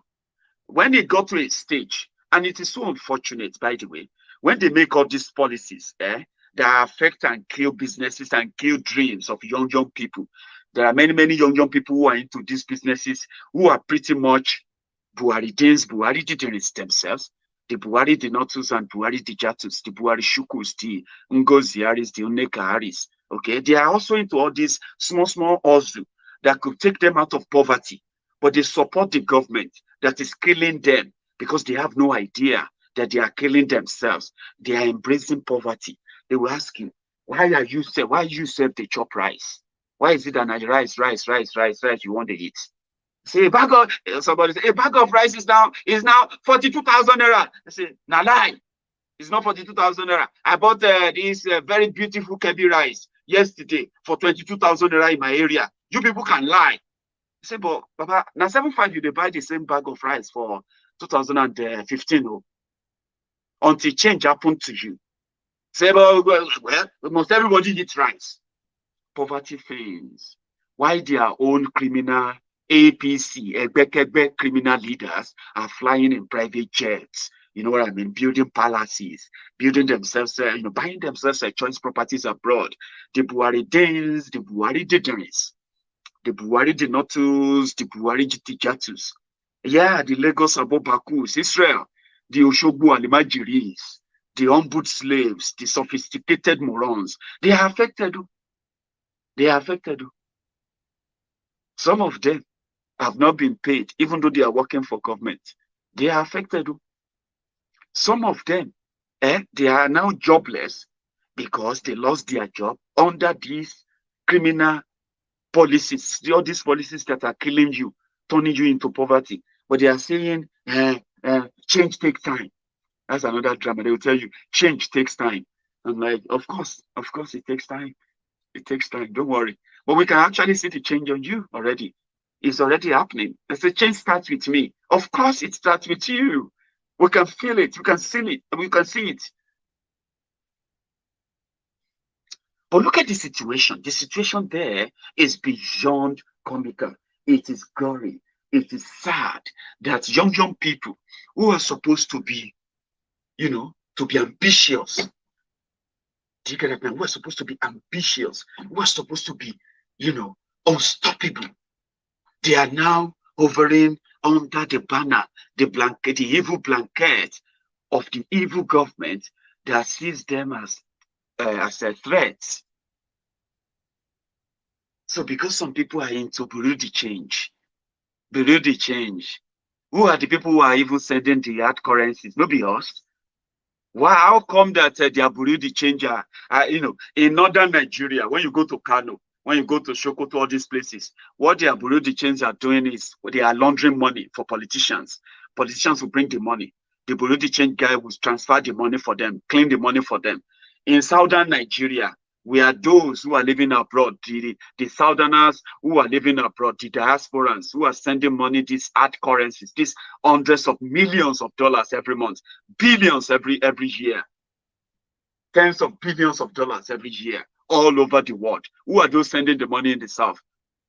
When it got to a stage, and it is so unfortunate, by the way, when they make all these policies that affect and kill businesses and kill dreams of young people, there are many young people who are into these businesses who are pretty much Buhari Buhari themselves, the Buhari Denotus and Buhari Dijatus, the Buhari Shukus, the Ngoziaris, the Unekaharis. Okay, they are also into all these small hustle that could take them out of poverty, but they support the government that is killing them because they have no idea that they are killing themselves. They are embracing poverty. They will ask you, why you serve the chop rice? Why is it that rice you want to eat? Say a bag of somebody say a bag of rice is now 42,000 naira. I say, nah lie. It's not 42,000 naira. I bought this very beautiful Kebi rice yesterday for 22,000 naira in my area. You people can lie. I say, but Baba, now 7.5 you buy the same bag of rice for 2015 until change happened to you. Say, well, must everybody eat rice? Poverty fails. Why their own criminal APC, Ebekebe criminal leaders are flying in private jets, you know what I mean, building palaces, building themselves, buying themselves choice properties abroad. The Buhari Danes, the Buhari Dideris, the Buhari Denotus, the Buhari Jitijatus. Yeah, the Lagos Abobakus, Israel, the Oshogbu Alimajiris, the humbled slaves, the sophisticated morons. They are affected. They are affected. Some of them have not been paid, even though they are working for government. They are affected. Some of them, they are now jobless because they lost their job under these criminal policies, all these policies that are killing you, turning you into poverty. But they are saying, change takes time. That's another drama. They will tell you, change takes time. I'm like, of course, it takes time. It takes time. Don't worry. But we can actually see the change on you already. It's already happening. There's a change starts with me. Of course, it starts with you. We can feel it. We can see it. We can see it. But look at the situation. The situation there is beyond comical. It is gory. It is sad that young people who are supposed to be, to be ambitious. Do you get it? We're supposed to be ambitious. We're supposed to be, unstoppable. They are now hovering under the banner, the evil blanket of the evil government that sees them as a threat. So because some people are into Burundi change, who are the people who are even sending the hard currencies? Maybe us. Why? How come that their Burundi changer, in northern Nigeria, when you go to Kano, when you go to Sokoto, all these places, what their Burundi chains are doing is they are laundering money for politicians. Politicians will bring the money. The Burundi change guy will transfer the money for them, clean the money for them. In southern Nigeria, we are those who are living abroad, the southerners who are living abroad, the diasporans who are sending money, these hard currencies, these hundreds of millions of dollars every month, billions every year, tens of billions of dollars every year, all over the world. Who are those sending the money in the south?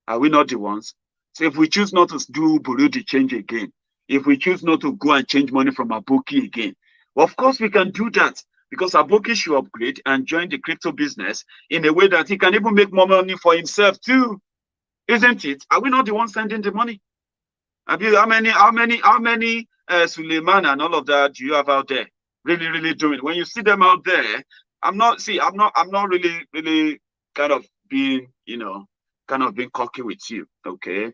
Are we not the ones? So if we choose not to do Burundi change again, if we choose not to go and change money from Aboki again, well, of course we can do that. Because Aboki should upgrade and join the crypto business in a way that he can even make more money for himself too, isn't it? Are we not the ones sending the money? How many Suleiman and all of that do you have out there really doing? When you see them out there, I'm not really kind of being cocky with you, okay?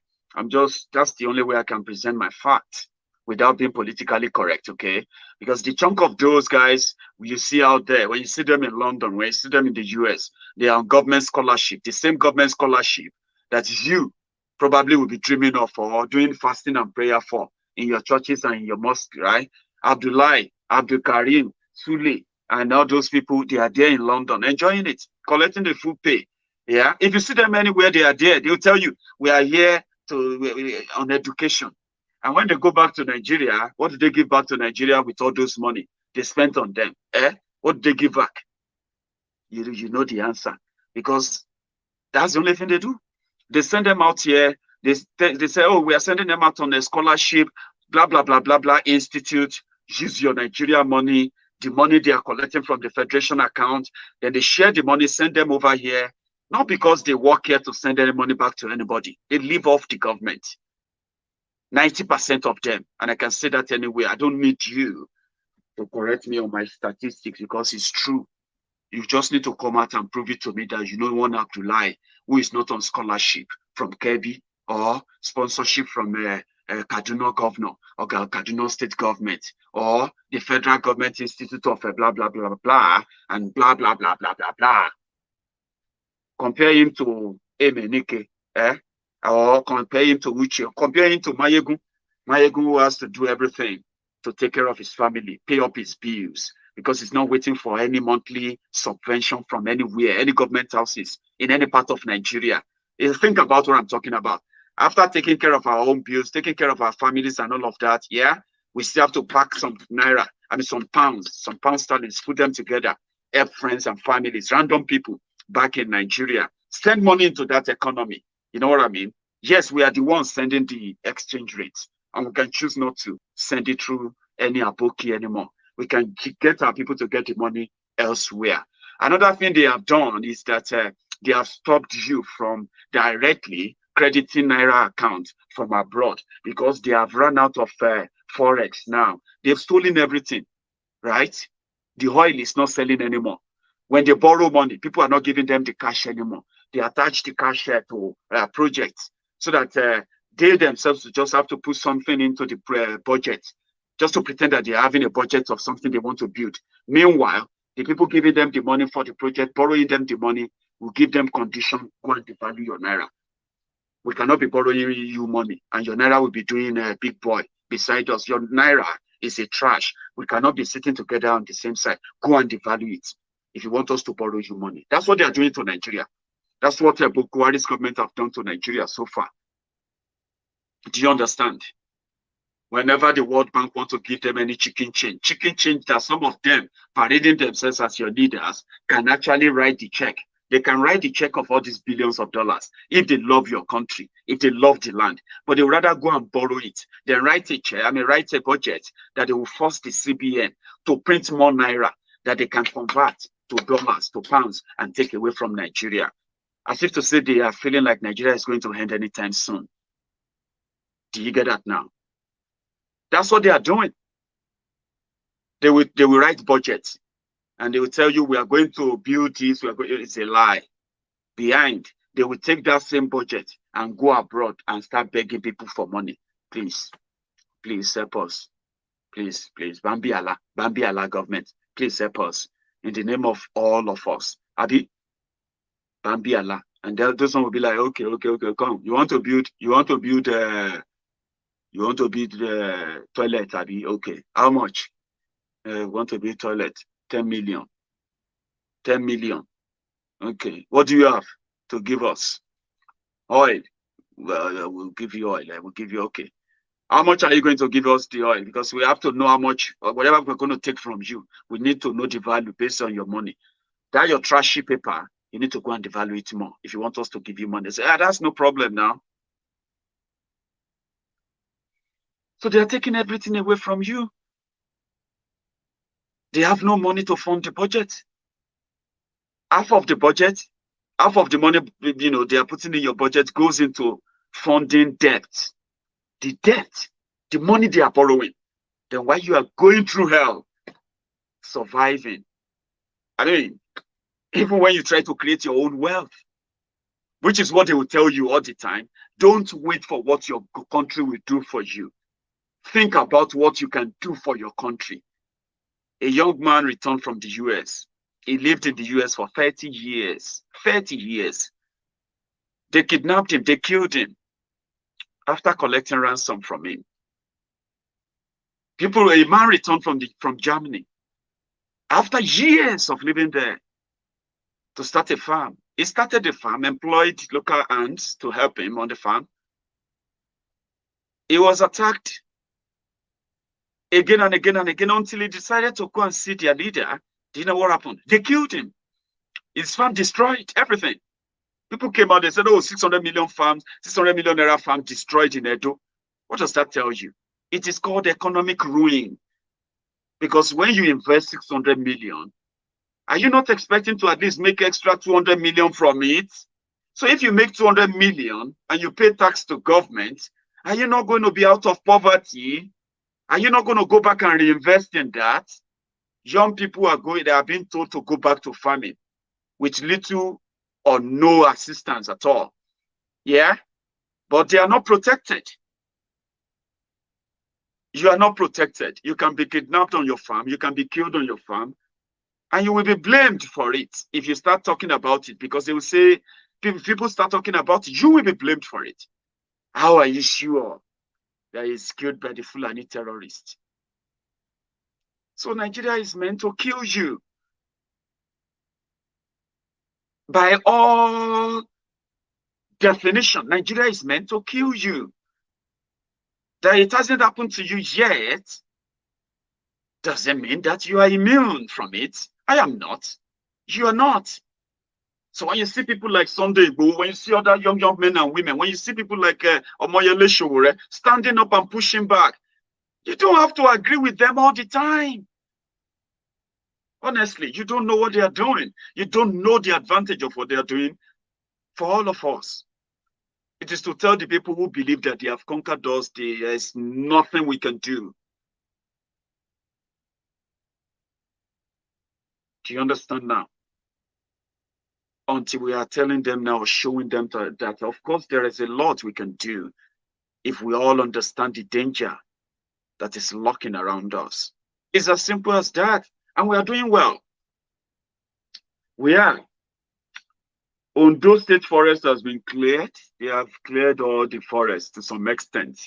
That's the only way I can present my fact without being politically correct, okay? Because the chunk of those guys you see out there, when you see them in London, when you see them in the US, they are on government scholarship, the same government scholarship that you probably will be dreaming of or doing fasting and prayer for in your churches and in your mosque, right? Abdullahi, Abdul Karim, Sule, and all those people, they are there in London, enjoying it, collecting the full pay, yeah? If you see them anywhere, they are there. They'll tell you, we are here on education. And when they go back to Nigeria, what do they give back to Nigeria with all those money they spent on them? What do they give back? You know the answer. Because that's the only thing they do. They send them out here. They say, oh, we are sending them out on a scholarship, blah, blah, blah, blah, blah, institute. Use your Nigeria money, the money they are collecting from the federation account. Then they share the money, send them over here. Not because they work here to send any money back to anybody. They live off the government. 90% of them, and I can say that anyway. I don't need you to correct me on my statistics because it's true. You just need to come out and prove it to me that you know one Abdullahi who is not on scholarship from Kebbi or sponsorship from Kaduna governor or Kaduna state government or the federal government institute of blah, blah, blah, blah, and blah, blah, blah, blah, blah, blah. Compare him to Emenike, or compare him to Uche, compare him to Maiyegun. Maiyegun who has to do everything to take care of his family, pay up his bills, because he's not waiting for any monthly subvention from anywhere, any government houses in any part of Nigeria. Think about what I'm talking about. After taking care of our own bills, taking care of our families and all of that, yeah, we still have to pack some naira, some pound sterling, put them together, help friends and families, random people back in Nigeria, send money into that economy. You know what I mean? Yes, we are the ones sending the exchange rates, and we can choose not to send it through any Aboki anymore. We can get our people to get the money elsewhere. Another thing they have done is that they have stopped you from directly crediting Naira account from abroad because they have run out of Forex now. They've stolen everything, right? The oil is not selling anymore. When they borrow money, people are not giving them the cash anymore. They attach the cash to projects so that they themselves just have to put something into the budget, just to pretend that they're having a budget of something they want to build. Meanwhile, the people giving them the money for the project, borrowing them the money, will give them condition, go and devalue your Naira. We cannot be borrowing you money, and your Naira will be doing a big boy beside us. Your Naira is a trash. We cannot be sitting together on the same side. Go and devalue it if you want us to borrow you money. That's what they are doing to Nigeria. That's what Buhari's government have done to Nigeria so far. Do you understand? Whenever the World Bank wants to give them any chicken change that some of them parading themselves as your leaders can actually write the check. They can write the check of all these billions of dollars if they love your country, if they love the land, but they would rather go and borrow it. Then write a budget that they will force the CBN to print more Naira that they can convert to dollars, to pounds, and take away from Nigeria. As if to say they are feeling like Nigeria is going to end anytime soon. Do you get that now? That's what they are doing. They will write budgets. and they will tell you we are going to build this, it's a lie. Behind, they will take that same budget and go abroad and start begging people for money. Please, please help us. Please, please, Bambi Allah government, please help us in the name of all of us. Abi, Bambi Allah. And those one will be like, okay, come. You want to build toilet, Abi? Okay, how much? Want to build toilet? 10 million. 10 million. Okay, what do you have to give us? Oil. Well, I will give you oil. I will give you, okay. How much are you going to give us the oil? Because we have to know how much, whatever we're going to take from you, we need to know the value based on your money. That your trashy paper, you need to go and devalue it more if you want us to give you money. Say, that's no problem now. So they are taking everything away from you. They have no money to fund the budget. Half of the budget, half of the money, they are putting in your budget goes into funding debt. The debt, the money they are borrowing. Then while you are going through hell, surviving. I mean, even when you try to create your own wealth, which is what they will tell you all the time, don't wait for what your country will do for you. Think about what you can do for your country. A young man returned from the US. He lived in the US for 30 years. 30 years. They kidnapped him. They killed him after collecting ransom from him. A man returned from Germany after years of living there to start a farm. He started the farm, employed local hands to help him on the farm. He was attacked again and again and again until he decided to go and see their leader. Do you know what happened? They killed him. His farm destroyed, everything. People came out and said, oh, 600 million farms, 600 million naira farm destroyed in Edo. What does that tell you? It is called economic ruin. Because when you invest 600 million, are you not expecting to at least make extra 200 million from it? So if you make 200 million and you pay tax to government, are you not going to be out of poverty? Are you not going to go back and reinvest in that? Young people they are being told to go back to farming with little or no assistance at all. Yeah? But they are not protected. You are not protected. You can be kidnapped on your farm. You can be killed on your farm. And you will be blamed for it if you start talking about it, because they will say, if people start talking about it, you will be blamed for it. How are you sure that is killed by the Fulani terrorists? So Nigeria is meant to kill you. By all definition, Nigeria is meant to kill you. That it hasn't happened to you yet doesn't mean that you are immune from it. I am not. You are not. So when you see people like Sunday Igboho, when you see other young men and women, when you see people like Omoyele Sowore standing up and pushing back, you don't have to agree with them all the time. Honestly, you don't know what they are doing. You don't know the advantage of what they are doing for all of us. It is to tell the people who believe that they have conquered us, there is nothing we can do. Do you understand now? Until we are telling them now, showing them that of course there is a lot we can do if we all understand the danger that is lurking around us. It's as simple as that. And we are doing well. We are. Ondo State Forest has been cleared. They have cleared all the forests to some extent.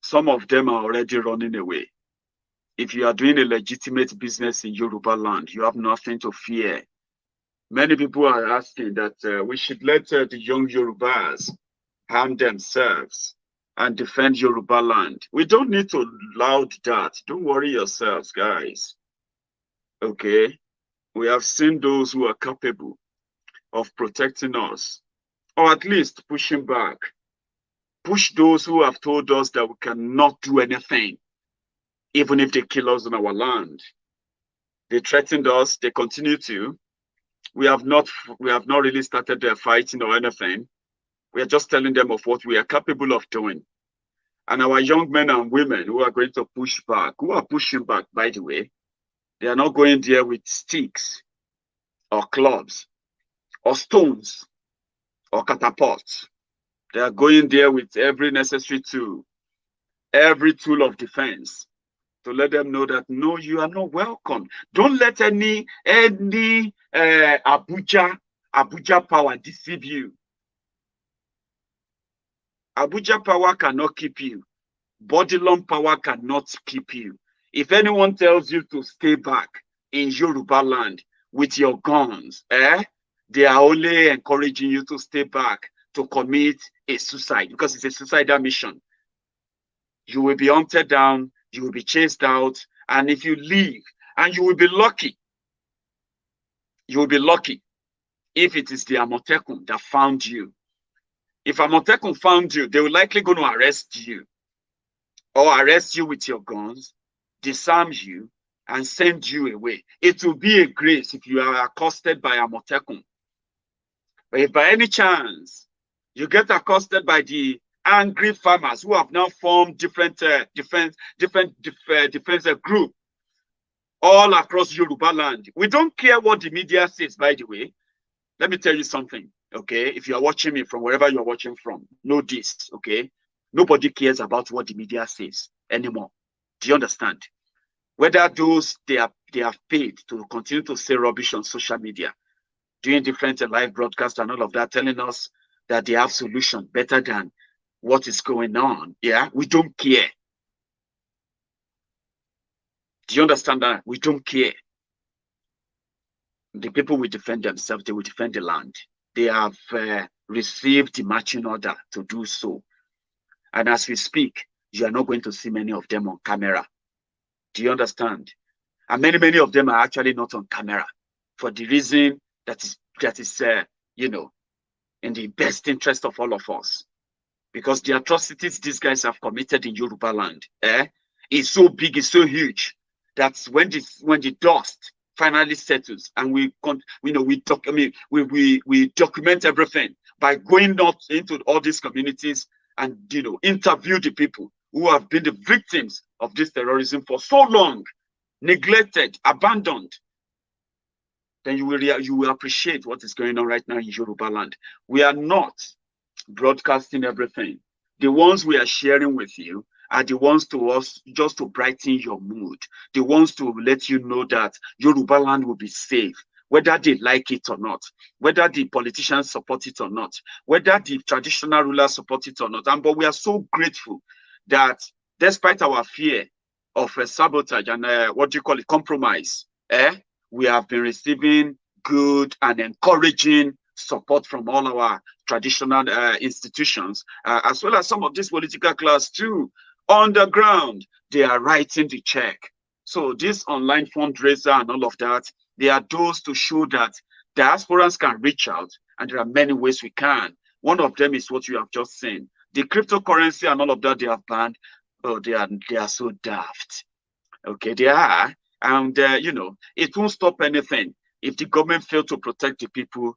Some of them are already running away. If you are doing a legitimate business in Yoruba land, you have nothing to fear. Many people are asking that we should let the young Yorubas harm themselves and defend Yoruba land. We don't need to laud that. Don't worry yourselves, guys. Okay? We have seen those who are capable of protecting us, or at least pushing back. Push those who have told us that we cannot do anything, even if they kill us on our land. They threatened us, they continue to. We have not really started their fighting or anything. We are just telling them of what we are capable of doing. And our young men and women who are going to push back, who are pushing back, by the way, They are not going there with sticks or clubs or stones or catapults. They are going there with every necessary tool, every tool of defense, to let them know that no, you are not welcome. Don't let any Abuja power deceive you. Abuja power cannot keep you. Bodilon power cannot keep you. If anyone tells you to stay back in Yoruba land with your guns, they are only encouraging you to stay back to commit a suicide, because it's a suicidal mission. You will be hunted down, you will be chased out, and if you leave, and you will be lucky if it is the Amotekun that found you. If Amotekun found you, they will likely going to arrest you, or arrest you with your guns, disarm you, and send you away. It will be a grace if you are accosted by Amotekun. But if by any chance you get accosted by the angry farmers who have now formed different defense group all across Yoruba land, we don't care what the media says, by the way. Let me tell you something, okay? If you are watching me from wherever you are watching from, know this, okay? Nobody cares about what the media says anymore. Do you understand? Whether those they have paid to continue to say rubbish on social media, doing different live broadcasts and all of that, telling us that they have solution better than what is going on. Yeah, we don't care. Do you understand that? We don't care. The people will defend themselves. They will defend the land. They have received the marching order to do so. And as we speak, you are not going to see many of them on camera. Do you understand? And many of them are actually not on camera for the reason that is you know, in the best interest of all of us. Because the atrocities these guys have committed in Yoruba land is so big, it's so huge, that when the dust finally settles and we document everything by going out into all these communities and interview the people who have been the victims of this terrorism for so long, neglected, abandoned, then you will appreciate what is going on right now in Yoruba land. We are not broadcasting everything. The ones we are sharing with you are the ones to us just to brighten your mood, the ones to let you know that Yoruba land will be safe, whether they like it or not, whether the politicians support it or not, whether the traditional rulers support it or not. But we are so grateful that despite our fear of sabotage and compromise, we have been receiving good and encouraging support from all our traditional institutions, as well as some of this political class too. On the ground, they are writing the check. So this online fundraiser and all of that, they are those to show that diasporans can reach out, and there are many ways we can. One of them is what you have just seen. The cryptocurrency and all of that they have banned. Oh, they are so daft. Okay, they are. And, it won't stop anything. If the government failed to protect the people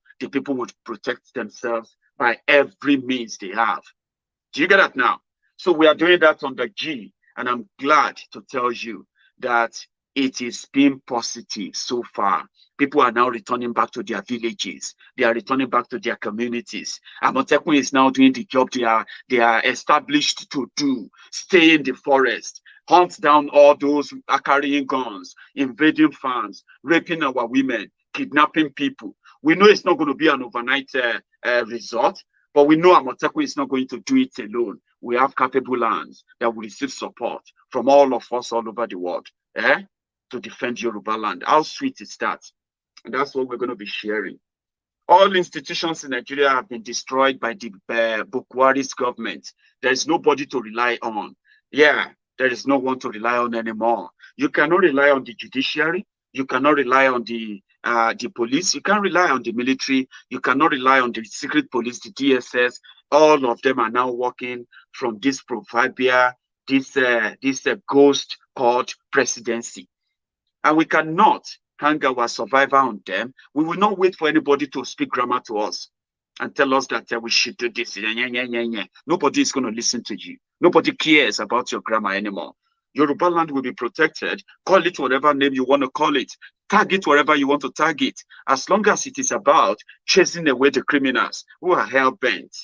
would protect themselves by every means they have. Do you get that now? So we are doing that on the G, and I'm glad to tell you that it is been positive so far. People are now returning back to their villages. They are returning back to their communities. Amotekun is now doing the job they are established to do. Stay in the forest, hunt down all those who are carrying guns, invading farms, raping our women, kidnapping people. We know it's not going to be an overnight result, but we know Amotekun is not going to do it alone. We have capable hands that will receive support from all of us all over the world to defend Yoruba land. How sweet is that? And that's what we're going to be sharing. All institutions in Nigeria have been destroyed by the Buhari's government. There is nobody to rely on. Yeah, there is no one to rely on anymore. You cannot rely on the judiciary. You cannot rely on the police. You can't rely on the military. You cannot rely on the secret police, the DSS. All of them are now working from this proverbial, this ghost called presidency. And we cannot hang our survival on them. We will not wait for anybody to speak grammar to us and tell us that we should do this. Nobody is going to listen to you. Nobody cares about your grammar anymore. Yoruba land will be protected. Call it whatever name you want to call it. Tag it wherever you want to tag it. As long as it is about chasing away the criminals who are hell-bent.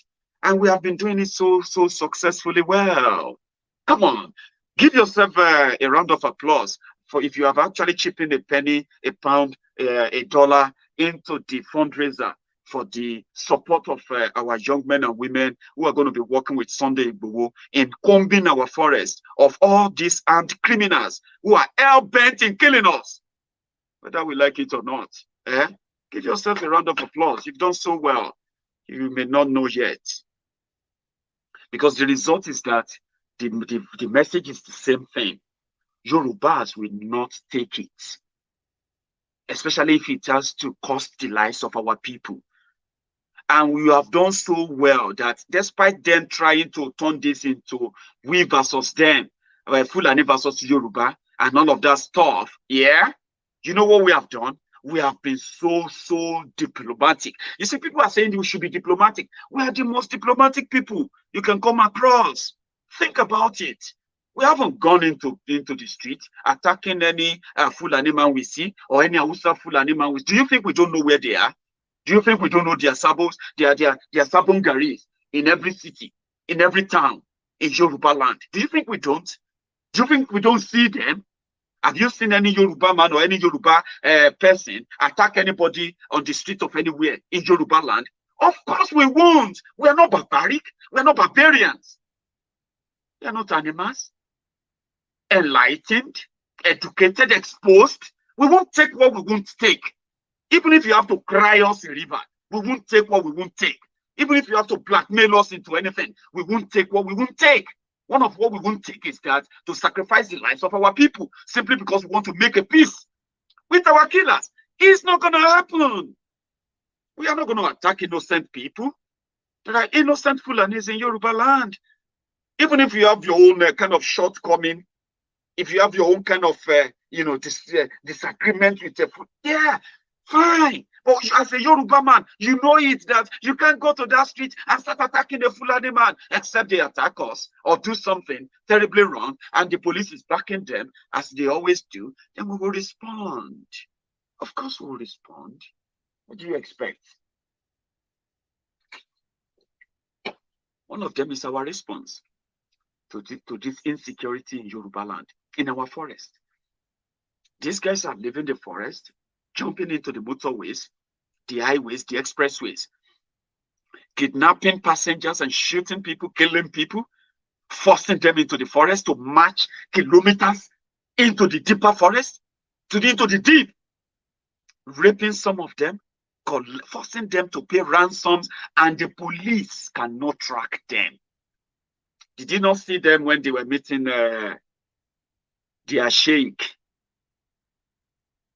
And we have been doing it so successfully well. Come on, give yourself a round of applause for if you have actually chipped in a penny, a pound, a dollar into the fundraiser for the support of our young men and women who are going to be working with Sunday Igboho in combing our forest of all these armed criminals who are hell-bent in killing us, whether we like it or not. Give yourself a round of applause. You've done so well. You may not know yet. Because the result is that the message is the same thing. Yorubas will not take it, especially if it has to cost the lives of our people. And we have done so well that despite them trying to turn this into we versus them, Fulani versus Yoruba, and all of that stuff, yeah, you know what we have done? We have been so diplomatic. You see, people are saying we should be diplomatic. We are the most diplomatic people you can come across. Think about it. We haven't gone into the street attacking any Fulani man we see or any Hausa Fulani man we see. Do you think we don't know where they are? Do you think we don't know their sabos, their sabongaris in every city, in every town, in Yoruba land? Do you think we don't? Do you think we don't see them? Have you seen any Yoruba man or any Yoruba person attack anybody on the street of anywhere in Yoruba land? Of course we won't. We are not barbaric. We are not barbarians. We are not animals. Enlightened, educated, exposed. We won't take what we won't take. Even if you have to cry us a river, we won't take what we won't take. Even if you have to blackmail us into anything, we won't take what we won't take. One of what we won't take is that to sacrifice the lives of our people simply because we want to make a peace with our killers. It's not going to happen. We are not going to attack innocent people. There are innocent Fulanis in Yoruba land. Even if you have your own kind of shortcoming, if you have your own kind of, disagreement with the food, yeah, fine. But as a Yoruba man, you know it that you can't go to that street and start attacking the Fulani man, except they attack us or do something terribly wrong, and the police is backing them, as they always do, then we will respond. Of course we will respond. What do you expect? One of them is our response to this insecurity in Yoruba land, in our forest. These guys are leaving the forest, jumping into the motorways, the highways, the expressways, kidnapping passengers and shooting people, killing people, forcing them into the forest to march kilometers into the deeper forest, into the deep, raping some of them, forcing them to pay ransoms, and the police cannot track them. Did you not see them when they were meeting their sheikh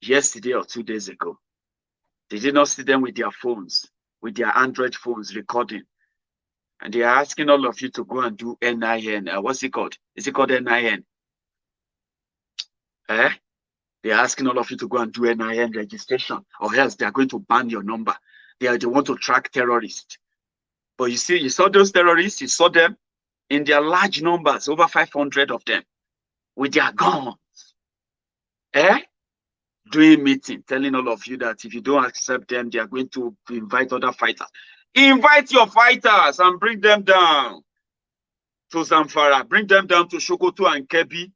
yesterday or 2 days ago? Did you not see them with their phones, with their Android phones recording? And they are asking all of you to go and do NIN. What's it called? Is it called NIN? They are asking all of you to go and do NIN registration, or else they are going to ban your number. They want to track terrorists. But you see, you saw those terrorists, you saw them in their large numbers, over 500 of them, with their guns. Doing meeting, telling all of you that if you don't accept them, they are going to invite other fighters. Invite your fighters and bring them down to Zamfara. Bring them down to Sokoto and Kebbi.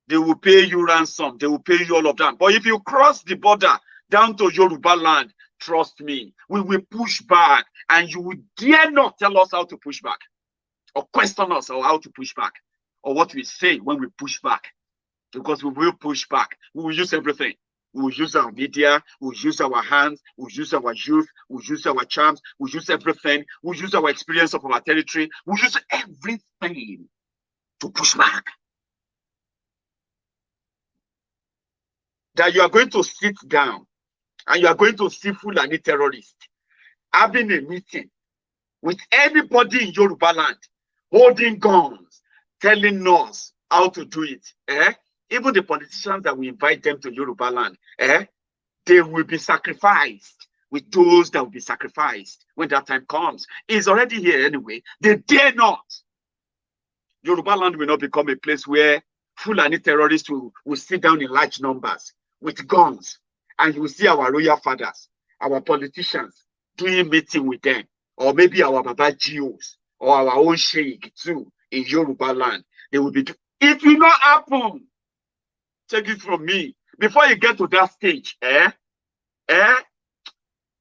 They will pay you ransom. They will pay you all of that. But if you cross the border down to Yoruba land, trust me, we will push back. And you will dare not tell us how to push back, or question us or how to push back, or what we say when we push back. Because we will push back. We will use everything. We will use our media, we will use our hands, we will use our youth, we will use our charms, we will use everything, we will use our experience of our territory, we will use everything to push back. That you are going to sit down and you are going to see Fulani terrorists having a meeting with anybody in Yoruba land, holding guns, telling us how to do it. Even the politicians that we invite them to Yoruba land, they will be sacrificed with those that will be sacrificed when that time comes. It's already here anyway. They dare not. Yoruba land will not become a place where Fulani terrorists will sit down in large numbers with guns, and you will see our royal fathers, our politicians doing meeting with them, or maybe our Baba Geos, or our own Sheikh too in Yoruba land. They will be. It will not happen. Take it from me. Before you get to that stage,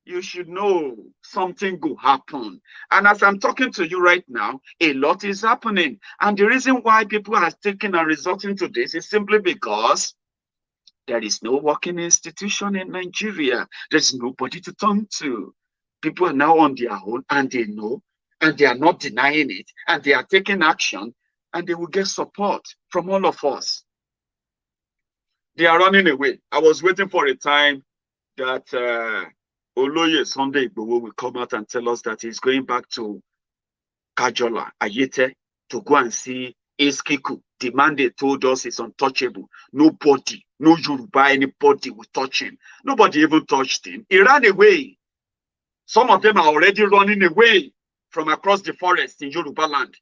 you should know something will happen. And as I'm talking to you right now, a lot is happening. And the reason why people are taking and resorting to this is simply because there is no working institution in Nigeria. There's nobody to turn to. People are now on their own, and they know, and they are not denying it, and they are taking action, and they will get support from all of us. They are running away. I was waiting for a time that Oloye Sunday Igboho will come out and tell us that he's going back to Kajola, Ayete, to go and see Eskiku. The man they told us is untouchable. Nobody, no Yoruba, anybody will touch him. Nobody even touched him. He ran away. Some of them are already running away from across the forest in Yoruba land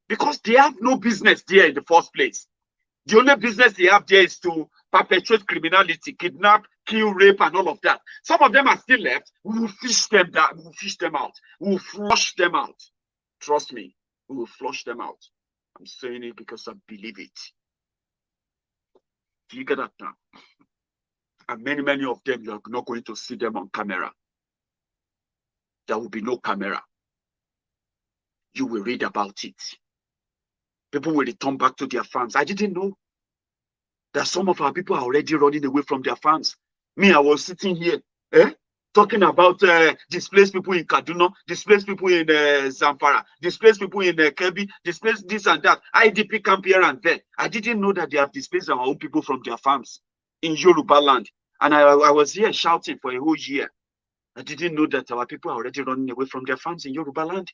because they have no business there in the first place. The only business they have there is to perpetuate criminality, kidnap, kill, rape, and all of that. Some of them are still left. We will fish them down. We will fish them out. We will flush them out. Trust me, we will flush them out. I'm saying it because I believe it. Do you get that now? And many of them, you are not going to see them on camera. There will be no camera. You will read about it. People will return back to their farms. I didn't know that some of our people are already running away from their farms. Me, I was sitting here, talking about displaced people in Kaduna, displaced people in Zamfara, displaced people in Kebbi, displaced this and that, IDP camp here and there. I didn't know that they have displaced our own people from their farms in Yoruba land. And I was here shouting for a whole year. I didn't know that our people are already running away from their farms in Yoruba land.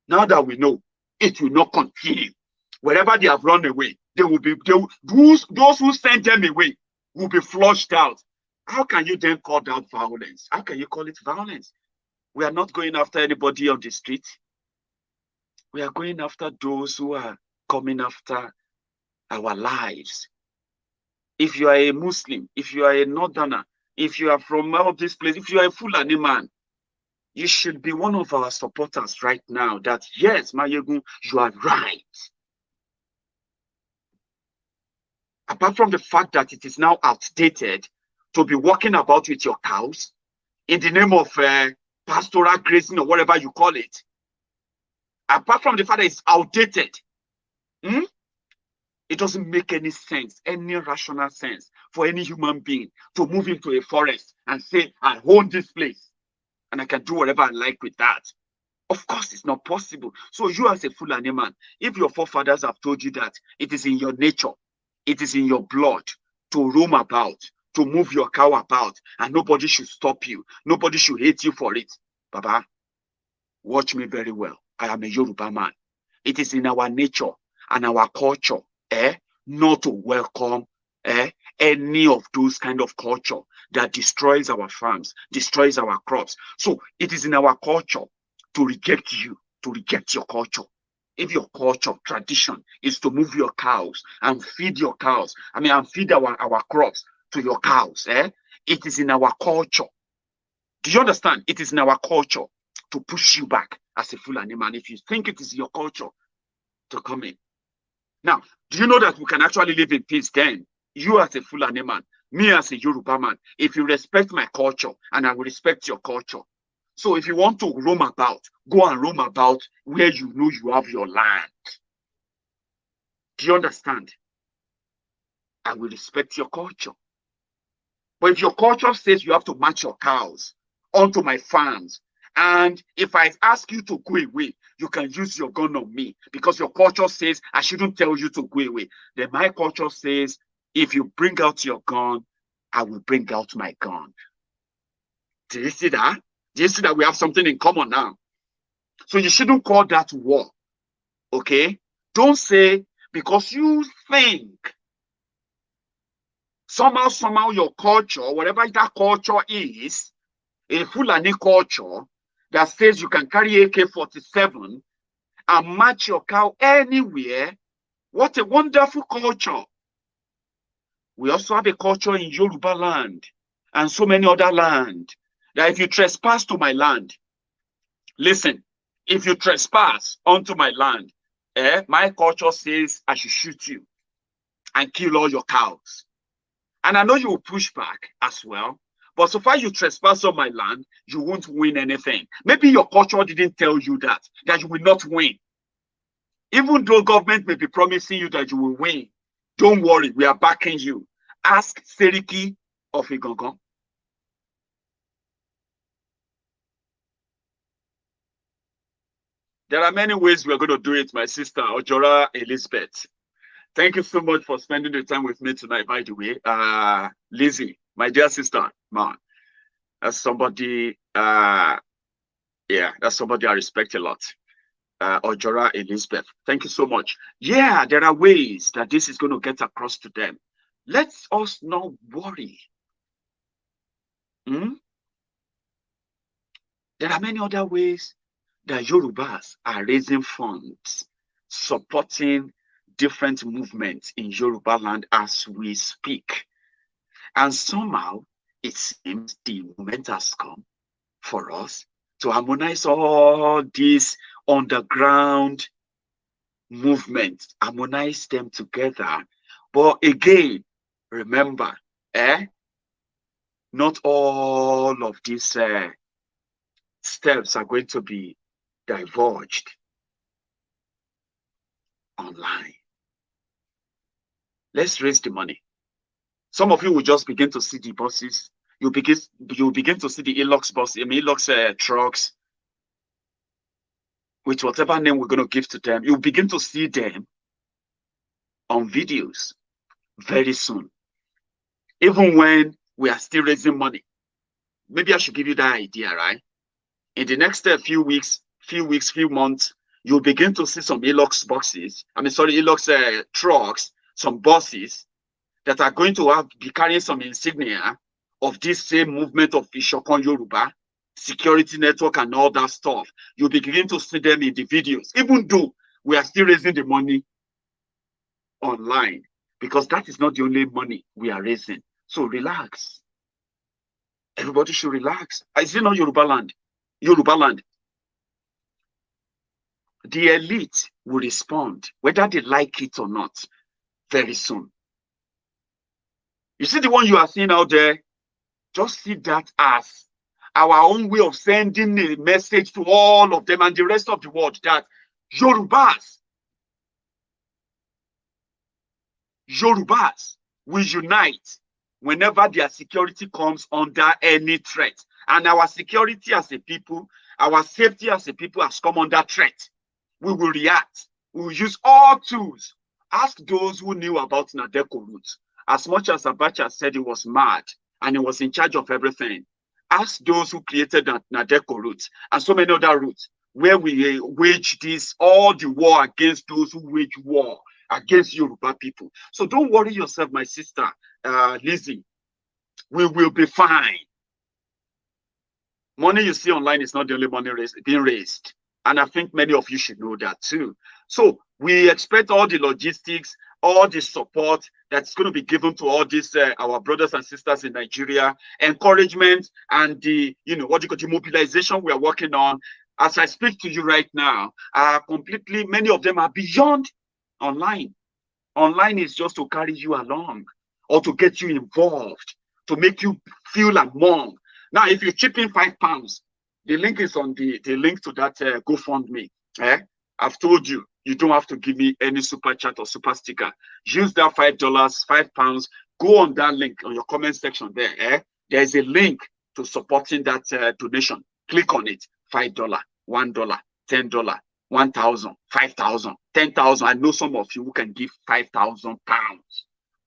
Now that we know, it will not continue. Wherever they have run away, those who sent them away will be flushed out. How can you then call that violence? How can you call it violence? We are not going after anybody on the street. We are going after those who are coming after our lives. If you are a Muslim, if you are a Northerner, if you are from all this place, if you are a Fulani man, you should be one of our supporters right now that, yes, Maiyegun, you are right. Apart from the fact that it is now outdated to be walking about with your cows in the name of pastoral grazing or whatever you call it, apart from the fact that it's outdated, it doesn't make any sense, any rational sense for any human being to move into a forest and say, I own this place and I can do whatever I like with that. Of course, it's not possible. So you as a Fulani man, if your forefathers have told you that it is in your nature, it is in your blood to roam about, to move your cow about, and nobody should stop you, nobody should hate you for it. Baba, watch me very well. I am a Yoruba man. It is in our nature and our culture, not to welcome any of those kind of culture that destroys our farms, destroys our crops. So it is in our culture to reject you, to reject your culture. If your culture, tradition is to move your cows and feed your cows, and feed our crops to your cows, it is in our culture. Do you understand? It is in our culture to push you back as a Fulani man if you think it is your culture to come in. Now, do you know that we can actually live in peace then? You as a Fulani man, me as a Yoruba man, if you respect my culture and I will respect your culture. So if you want to roam about, go and roam about where you know you have your land. Do you understand? I will respect your culture. But if your culture says you have to match your cows onto my farms, and if I ask you to go away, you can use your gun on me because your culture says I shouldn't tell you to go away. Then my culture says, if you bring out your gun, I will bring out my gun. Do you see that? Do you see that we have something in common now? So you shouldn't call that war. Okay? Don't say, because you think somehow your culture, whatever that culture is, a Fulani culture that says you can carry AK-47 and match your cow anywhere What a wonderful culture. We also have a culture in Yoruba land and so many other land that if you trespass to my land, listen, if you trespass onto my land, my culture says I should shoot you and kill all your cows. And I know you will push back as well. But so far you trespass on my land, you won't win anything. Maybe your culture didn't tell you that you will not win. Even though government may be promising you that you will win, don't worry, we are backing you. Ask Seriki of Igangan. There are many ways we're going to do it, my sister, Ojora Elizabeth. Thank you so much for spending the time with me tonight, by the way. Lizzie, my dear sister, man, that's somebody, that's somebody I respect a lot. Ojora Elizabeth, thank you so much. Yeah, there are ways that this is going to get across to them. Let us not worry. There are many other ways that Yorubas are raising funds, supporting different movements in Yoruba land as we speak. And somehow it seems the moment has come for us to harmonize all these underground movements, harmonize them together. But again, remember, not all of these steps are going to be divulged online. Let's raise the money. Some of you will just begin to see the buses. You'll begin to see the Hilux buses, Hilux trucks, with whatever name we're going to give to them. You'll begin to see them on videos very soon. Even when we are still raising money. Maybe I should give you that idea, right? In the next few weeks, few months, you'll begin to see some Hilux buses. Hilux trucks, some buses that are going to be carrying some insignia of this same movement of Ishokon Yoruba, security network and all that stuff. You'll begin to see them in the videos, even though we are still raising the money online, because that is not the only money we are raising. So relax. Everybody should relax. Is it not Yoruba land? Yoruba land. The elite will respond, whether they like it or not, very soon. You see the one you are seeing out there? Just see that as our own way of sending a message to all of them and the rest of the world that Yorubas will unite whenever their security comes under any threat. And our security as a people, our safety as a people has come under threat. We will react. We will use all tools. Ask those who knew about Nadeko route. As much as Abacha said he was mad and he was in charge of everything, ask those who created Nadeko route and so many other routes where we wage all the war against those who wage war against Yoruba people. So don't worry yourself, my sister, Lizzie. We will be fine. Money you see online is not the only money being raised. And I think many of you should know that too. So we expect all the logistics, all the support that's going to be given to all these our brothers and sisters in Nigeria, encouragement and the the mobilization we are working on. As I speak to you right now, many of them are beyond online. Online is just to carry you along or to get you involved, to make you feel among. Now, if you chip in £5, the link is on the link to that GoFundMe. I've told you, you don't have to give me any super chat or super sticker. Use that $5, £5. Go on that link on your comment section there. There's a link to supporting that donation. Click on it. $5, $1, $10, 1,000, 5,000, 10,000. I know some of you who can give £5,000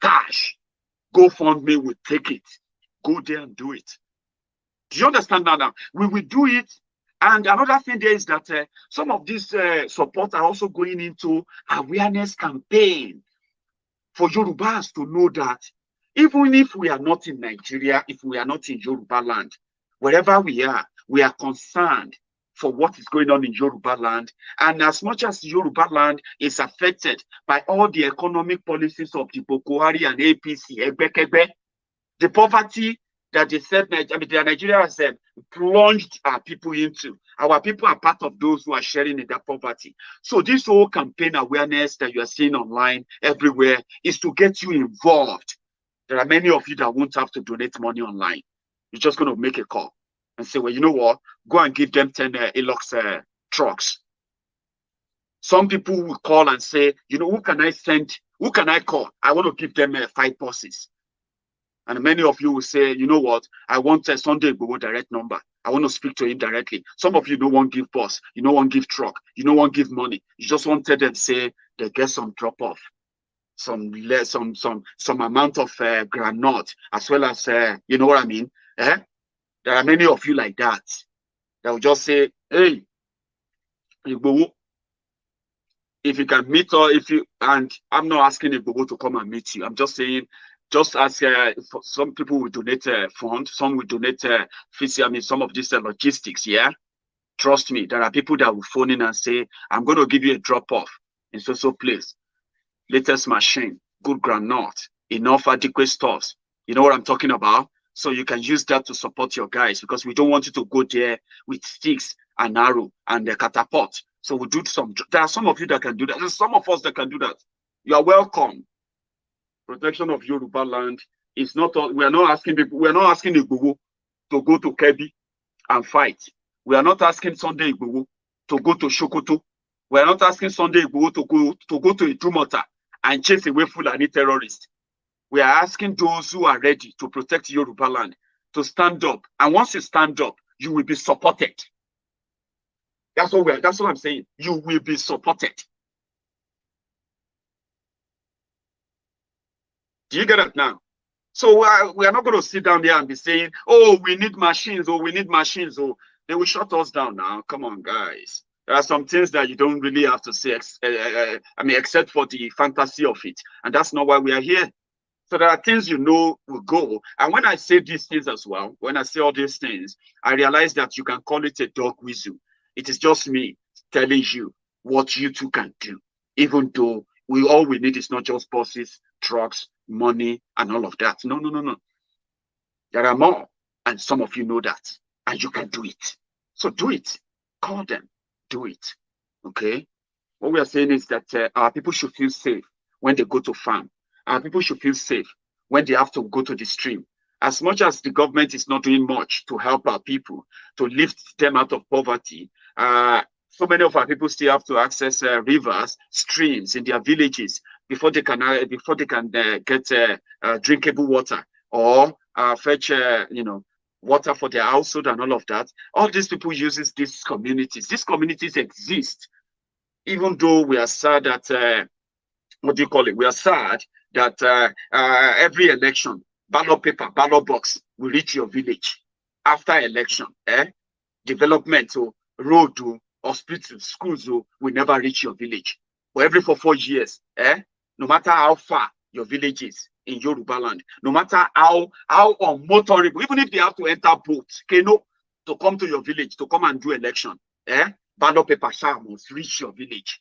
cash. GoFundMe will take it. Go there and do it. Do you understand that now? We will do it. And another thing there is that some of these support are also going into awareness campaign for Yorubas to know that even if we are not in Nigeria, if we are not in Yoruba land, wherever we are concerned for what is going on in Yoruba land. And as much as Yoruba land is affected by all the economic policies of the Buhari and APC, the poverty that they said, the Nigeria has plunged our people into. Our people are part of those who are sharing in that poverty. So this whole campaign awareness that you are seeing online everywhere is to get you involved. There are many of you that won't have to donate money online. You're just going to make a call and say, well, you know what? Go and give them 10 Hilux trucks. Some people will call and say, you know, who can I send? Who can I call? I want to give them 5 buses. And many of you will say, you know what? I want a Sunday Igboho direct number. I want to speak to him directly. Some of you don't want to give bus. You don't want to give truck. You don't want to give money. You just wanted them to say they get some drop off, some amount of granite, as well as you know what I mean. There are many of you like that will just say, hey, Igboho, if you can meet or if you, and I'm not asking Igboho to come and meet you. I'm just saying, just as some people will donate funds, some will donate some of these logistics, yeah? Trust me, there are people that will phone in and say, I'm going to give you a drop-off in so place. Latest machine, good granite, enough adequate stores. You know what I'm talking about? So you can use that to support your guys, because we don't want you to go there with sticks and arrow and the catapult. So we'll do some, there are some of you that can do that. There's some of us that can do that. You are welcome. Protection of Yoruba land is not, we are not asking people, we are not asking Igboho to go to Kebbi and fight. We are not asking Sunday Igboho to go to Sokoto. We are not asking Sunday Igboho to go to Idumota and chase away Fulani terrorists. We are asking those who are ready to protect Yoruba land to stand up. And once you stand up, you will be supported. That's what I'm saying. You will be supported. Do you get it now? So we are not going to sit down there and be saying, oh, we need machines, or we need machines, or they will shut us down now. Come on, guys. There are some things that you don't really have to say, except for the fantasy of it. And that's not why we are here. So there are things you know will go. And when I say these things as well, when I say all these things, I realize that you can call it a dog whistle. It is just me telling you what you two can do. Even though all we need is not just buses, trucks, money, and all of that. No. There are more. And some of you know that. And you can do it. So do it. Call them. Do it. Okay? What we are saying is that our people should feel safe when they go to farm. Our people should feel safe when they have to go to the stream. As much as the government is not doing much to help our people, to lift them out of poverty, so many of our people still have to access rivers, streams in their villages before they can get drinkable water or fetch water for their household and all of that. All these people uses these communities. These communities exist, even though we are sad that we are sad that every election, ballot paper, ballot box will reach your village after election. Development, road, hospitals, schools will never reach your village. But every 4 years, no matter how far your village is in Yoruba land, no matter how unmotorable, even if they have to enter boats, to come to your village, to come and do election, ballot paper must reach your village.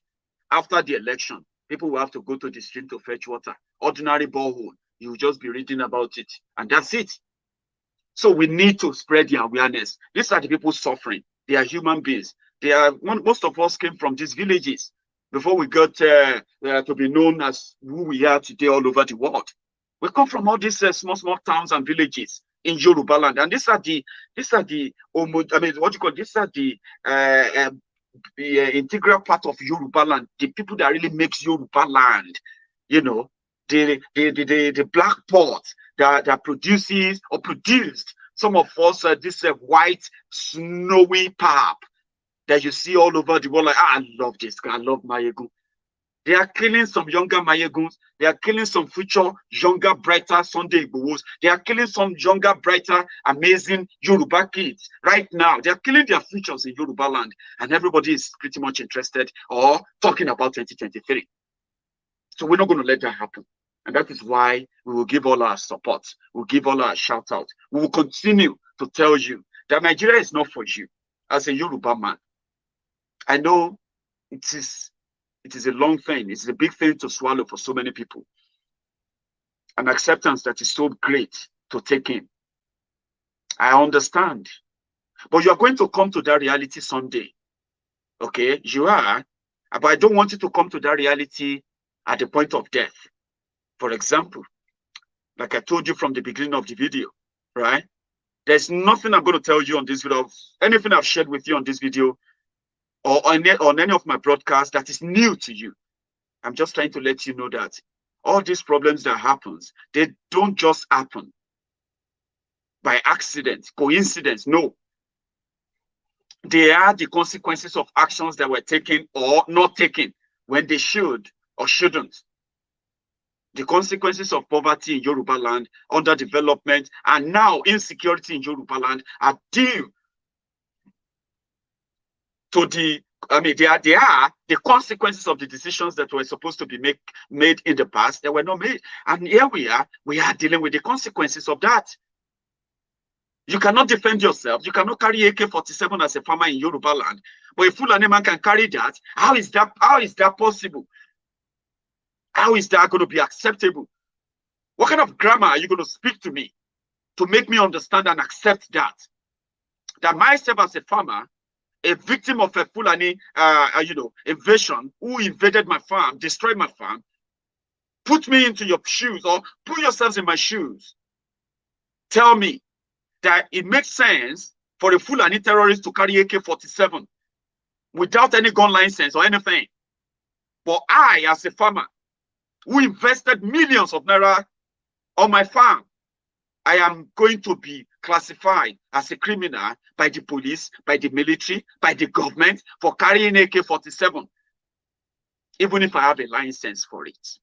After the election, people will have to go to the stream to fetch water. Ordinary borehole, you will just be reading about it, and that's it. So we need to spread the awareness. These are the people suffering. They are human beings. Most of us came from these villages before we got to be known as who we are today all over the world. We come from all these small towns and villages in Yoruba land, and these are the integral part of Yoruba land. The people that really makes Yoruba land, the black pot that produces or produced some of us this white snowy pap that you see all over the world. Like, I love this guy. I love Maiyegun. They are killing some younger Maiyeguns. They are killing some future younger, brighter Sunday Igbohos. They are killing some younger, brighter, amazing Yoruba kids. Right now, they are killing their futures in Yoruba land. And everybody is pretty much interested or talking about 2023. So we're not going to let that happen. And that is why we will give all our support. We'll give all our shout out. We will continue to tell you that Nigeria is not for you. as a Yoruba man. I know it is a long thing. It's a big thing to swallow for so many people. An acceptance that is so great to take in. I understand. But you are going to come to that reality someday. Okay, you are. But I don't want you to come to that reality at the point of death. For example, like I told you from the beginning of the video, right? There's nothing I'm going to tell you on this video, anything I've shared with you on this video or on any of my broadcasts that is new to you. I'm just trying to let you know that all these problems that happens, they don't just happen by accident, coincidence. No. They are the consequences of actions that were taken or not taken when they should or shouldn't. The consequences of poverty in Yoruba land, underdevelopment, and now insecurity in Yoruba land are due to they are the consequences of the decisions that were supposed to be made in the past that were not made. And here we are dealing with the consequences of that. You cannot defend yourself. You cannot carry AK-47 as a farmer in Yoruba land. But a Fulani man can carry that. How is that possible? How is that going to be acceptable? What kind of grammar are you going to speak to me to make me understand and accept that? That myself as a farmer, a victim of a Fulani, invasion, who invaded my farm, destroyed my farm, put me into your shoes or put yourselves in my shoes. Tell me that it makes sense for a Fulani terrorist to carry AK-47 without any gun license or anything. But I, as a farmer, who invested millions of naira on my farm, I am going to be classified as a criminal by the police, by the military, by the government for carrying AK-47, even if I have a license for it.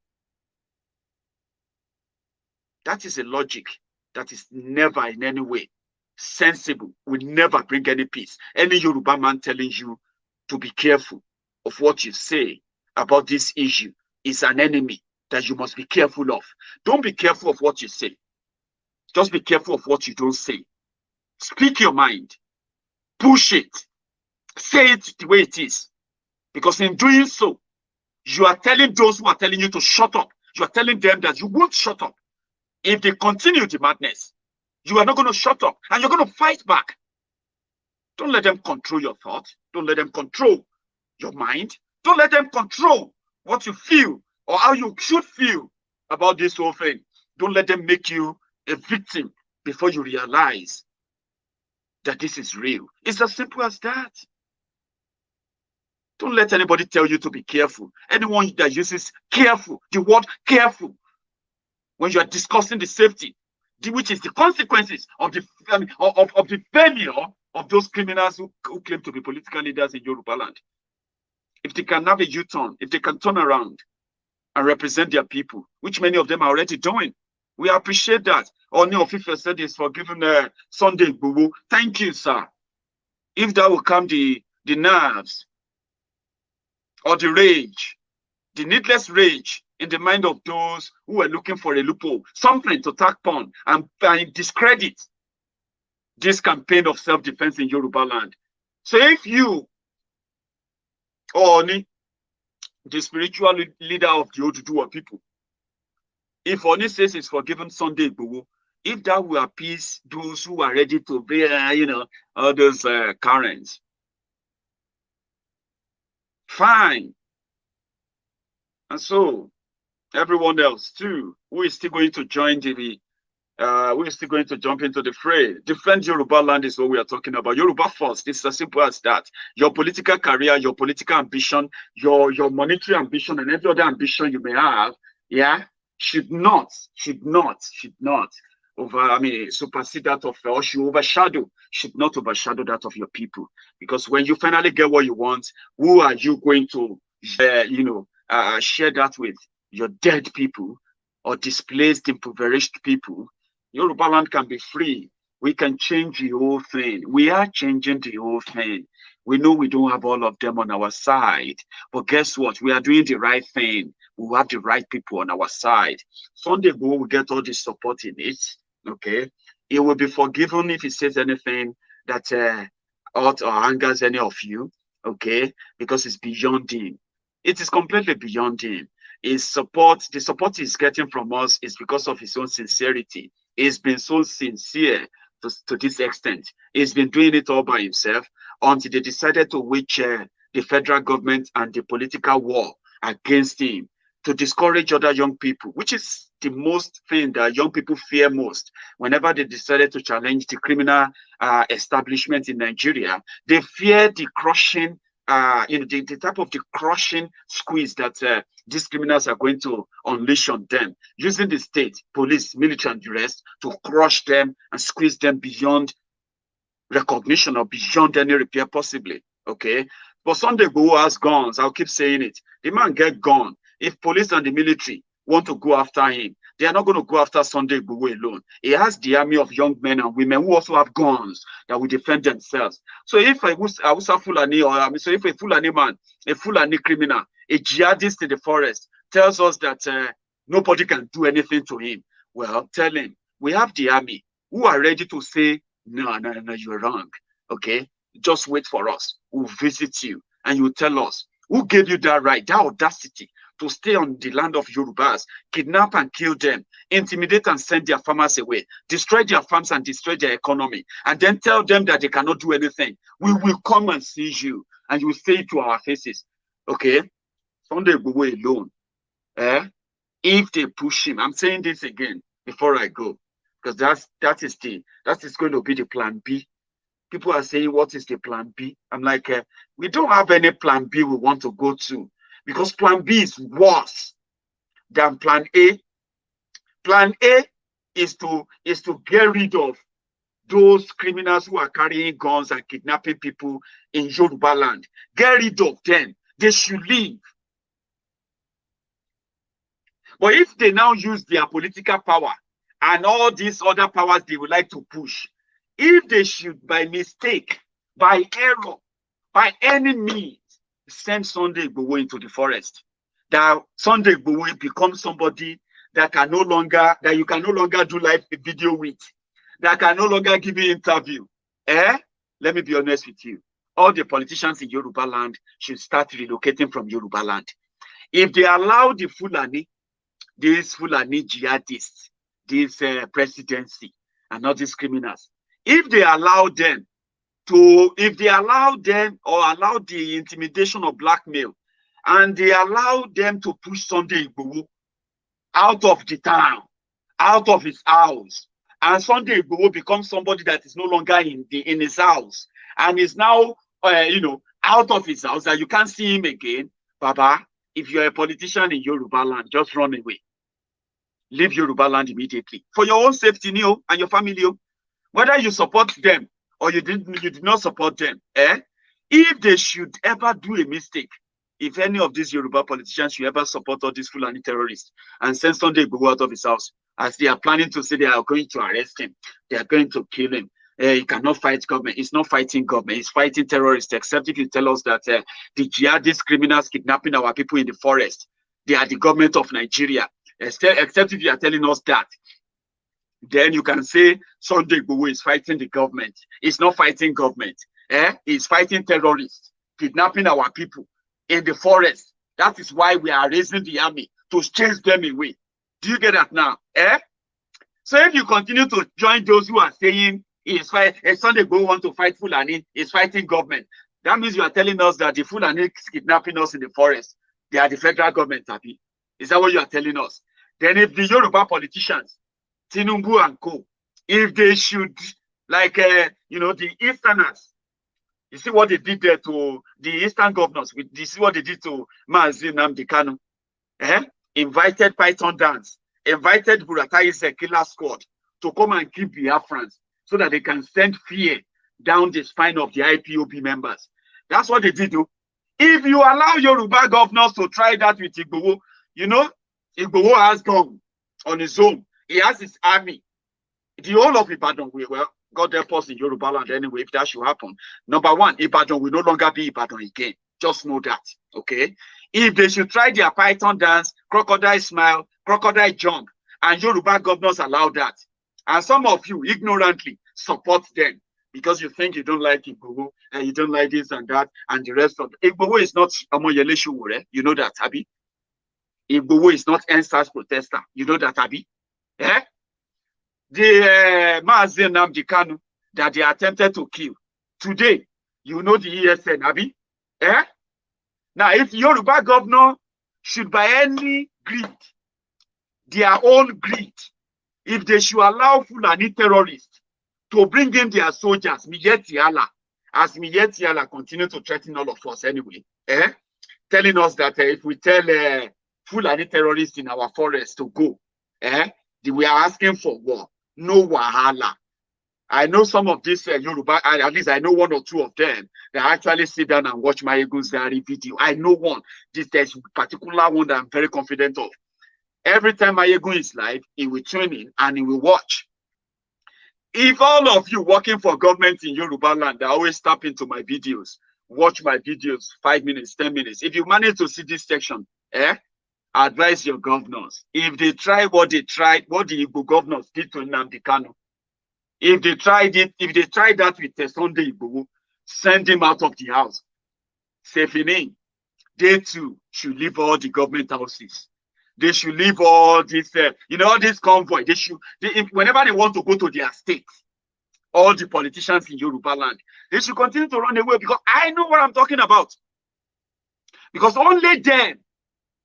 That is a logic that is never in any way sensible, will never bring any peace. Any Yoruba man telling you to be careful of what you say about this issue is an enemy that you must be careful of. Don't be careful of what you say. Just be careful of what you don't say. Speak your mind. Push it. Say it the way it is. Because in doing so, you are telling those who are telling you to shut up. You are telling them that you won't shut up. If they continue the madness, you are not going to shut up. And you're going to fight back. Don't let them control your thoughts. Don't let them control your mind. Don't let them control what you feel or how you should feel about this whole thing. Don't let them make you a victim before you realize that this is real. It's as simple as that. Don't let anybody tell you to be careful. Anyone that uses careful, the word careful, when you are discussing the safety, which is the consequences of the failure of those criminals who claim to be political leaders in Yoruba land. If they can have a U-turn, if they can turn around and represent their people, which many of them are already doing, we appreciate that. Oni of Ife said is for giving Sunday Bubu. Thank you, sir. If that will calm the nerves or the rage, the needless rage in the mind of those who are looking for a loophole, something to tack on and discredit this campaign of self-defense in Yoruba land. So if you, Oni, the spiritual leader of the Oduduwa people, if Oni says it's forgiven Sunday Bubu, if that will appease those who are ready to bear, all those currents, fine. And so everyone else too, who is still going to join we're still going to jump into the fray. Defend Yoruba land is what we are talking about. Yoruba first. It's as simple as that. Your political career, your political ambition, your monetary ambition, and every other ambition you may have, should not supersede that of, or should not overshadow that of your people. Because when you finally get what you want, who are you going to, share that with? Your dead people or displaced, impoverished people? Yoruba land can be free. We can change the whole thing. We are changing the whole thing. We know we don't have all of them on our side, but guess what? We are doing the right thing. We have the right people on our side. Sunday will get all the support in it. Okay, he will be forgiven if he says anything that hurt or angers any of you, okay, because it's beyond him. It is completely beyond him. The support he's getting from us is because of his own sincerity. He's been so sincere to this extent. He's been doing it all by himself until they decided to wage the federal government and the political war against him to discourage other young people, which is the most thing that young people fear most. Whenever they decided to challenge the criminal establishment in Nigeria, they fear the crushing, the type of the crushing squeeze that these criminals are going to unleash on them, using the state, police, military, and the rest to crush them and squeeze them beyond recognition or beyond any repair possibly. Okay, but Sunday Igboho has guns. I'll keep saying it. The man get gone. If police and the military want to go after him, they are not going to go after Sunday Igboho alone. He has the army of young men and women who also have guns that will defend themselves. So if I was Fulani, or so if a Fulani man, a Fulani criminal, a jihadist in the forest tells us that nobody can do anything to him, well, tell him we have the army who are ready to say, no, you're wrong. Okay, just wait for us. We'll visit you and you tell us who gave you that right, that audacity to stay on the land of Yorubas, kidnap and kill them, intimidate and send their farmers away, destroy their farms and destroy their economy, and then tell them that they cannot do anything. We will come and see you, and you will say it to our faces. Okay? Sunday Igboho alone. If they push him, I'm saying this again before I go, because that is going to be the plan B. People are saying, what is the plan B? I'm like, we don't have any plan B we want to go to, because plan B is worse than plan A. Plan A is to get rid of those criminals who are carrying guns and kidnapping people in Yoruba land. Get rid of them. They should leave. But if they now use their political power and all these other powers they would like to push, if they should by mistake, by error, by any means, send Sunday Igboho into the forest, that Sunday Igboho becomes somebody that you can no longer do live video with, that can no longer give you interview. Let me be honest with you. All the politicians in Yoruba land should start relocating from Yoruba land. If they allow the Fulani, these Fulani jihadists, this presidency, and all these criminals, if they allow them or allow the intimidation or blackmail, and they allow them to push Sunday Igboho out of the town, out of his house, and Sunday Igboho becomes somebody that is no longer in his house, and is now, out of his house, that you can't see him again, Baba, if you're a politician in Yoruba land, just run away. Leave Yoruba land immediately. For your own safety, and your family. Whether you support them or you did not support them, if they should ever do a mistake, if any of these Yoruba politicians should ever support all these Fulani terrorists and send Sunday Igboho out of his house, as they are planning to say they are going to arrest him, they are going to kill him. He cannot fight government. He's not fighting government. He's fighting terrorists, except if you tell us that the jihadist criminals kidnapping our people in the forest, they are the government of Nigeria. Except if you are telling us that, then you can say Sunday Igboho is fighting the government. He's not fighting government. He's fighting terrorists, kidnapping our people in the forest. That is why we are raising the army to chase them away. Do you get that now? So if you continue to join those who are saying Sunday Igboho want to fight Fulani, is fighting government, that means you are telling us that the Fulani kidnapping us in the forest, they are the federal government, Abi. Is that what you are telling us? Then if the Yoruba politicians, Tinubu and co, if they should, the Easterners, you see what they did there to the Eastern governors, you see what they did to Mazi Nnamdi Kanu, invited Python dance, invited Buratai's killer squad to come and keep Biafrans so that they can send fear down the spine of the IPOB members. That's what they did. If you allow Yoruba governors to try that with Igboho, Igboho has gone on his own. He has his army. The whole of Ibadan God help us in Yoruba land anyway, if that should happen. Number one, Ibadan will no longer be Ibadan again. Just know that, okay? If they should try their Python dance, crocodile smile, crocodile jump, and Yoruba governors allow that, and some of you ignorantly support them, because you think you don't like Igboho and you don't like this and that and the rest of it. Igboho is not Omoyele Sowore. You know that, Abi. Igboho is not NSAS protester. You know that, Abi. Eh? The Mazi Nnamdi Kanu that they attempted to kill. Today, you know the ESN, Abi. Eh? Now, if Yoruba governor should by any greed, their own greed, if they should allow Fulani terrorists to bring in their soldiers, as Miyetiala continue to threaten all of us anyway, telling us that if we tell Fulani terrorists in our forest to go, we are asking for war. No wahala. I know some of these Yoruba, at least I know one or two of them that actually sit down and watch Maiyegun's diary video. I know one. There's a particular one that I'm very confident of. Every time Maiyegun is live, he will tune in and he will watch. If all of you working for government in Yoruba land, I always tap into my videos, watch my videos, 5 minutes, 10 minutes. If you manage to see this section, advise your governors. If they try what the Igbo governors did to Nnamdi Kanu, if they tried that with Sunday Igbo, send him out of the house. Sefini, they too should leave all the government houses. They should leave all this, all this convoy. Whenever they want to go to their states, all the politicians in Yoruba land, they should continue to run away, because I know what I'm talking about. Because only them,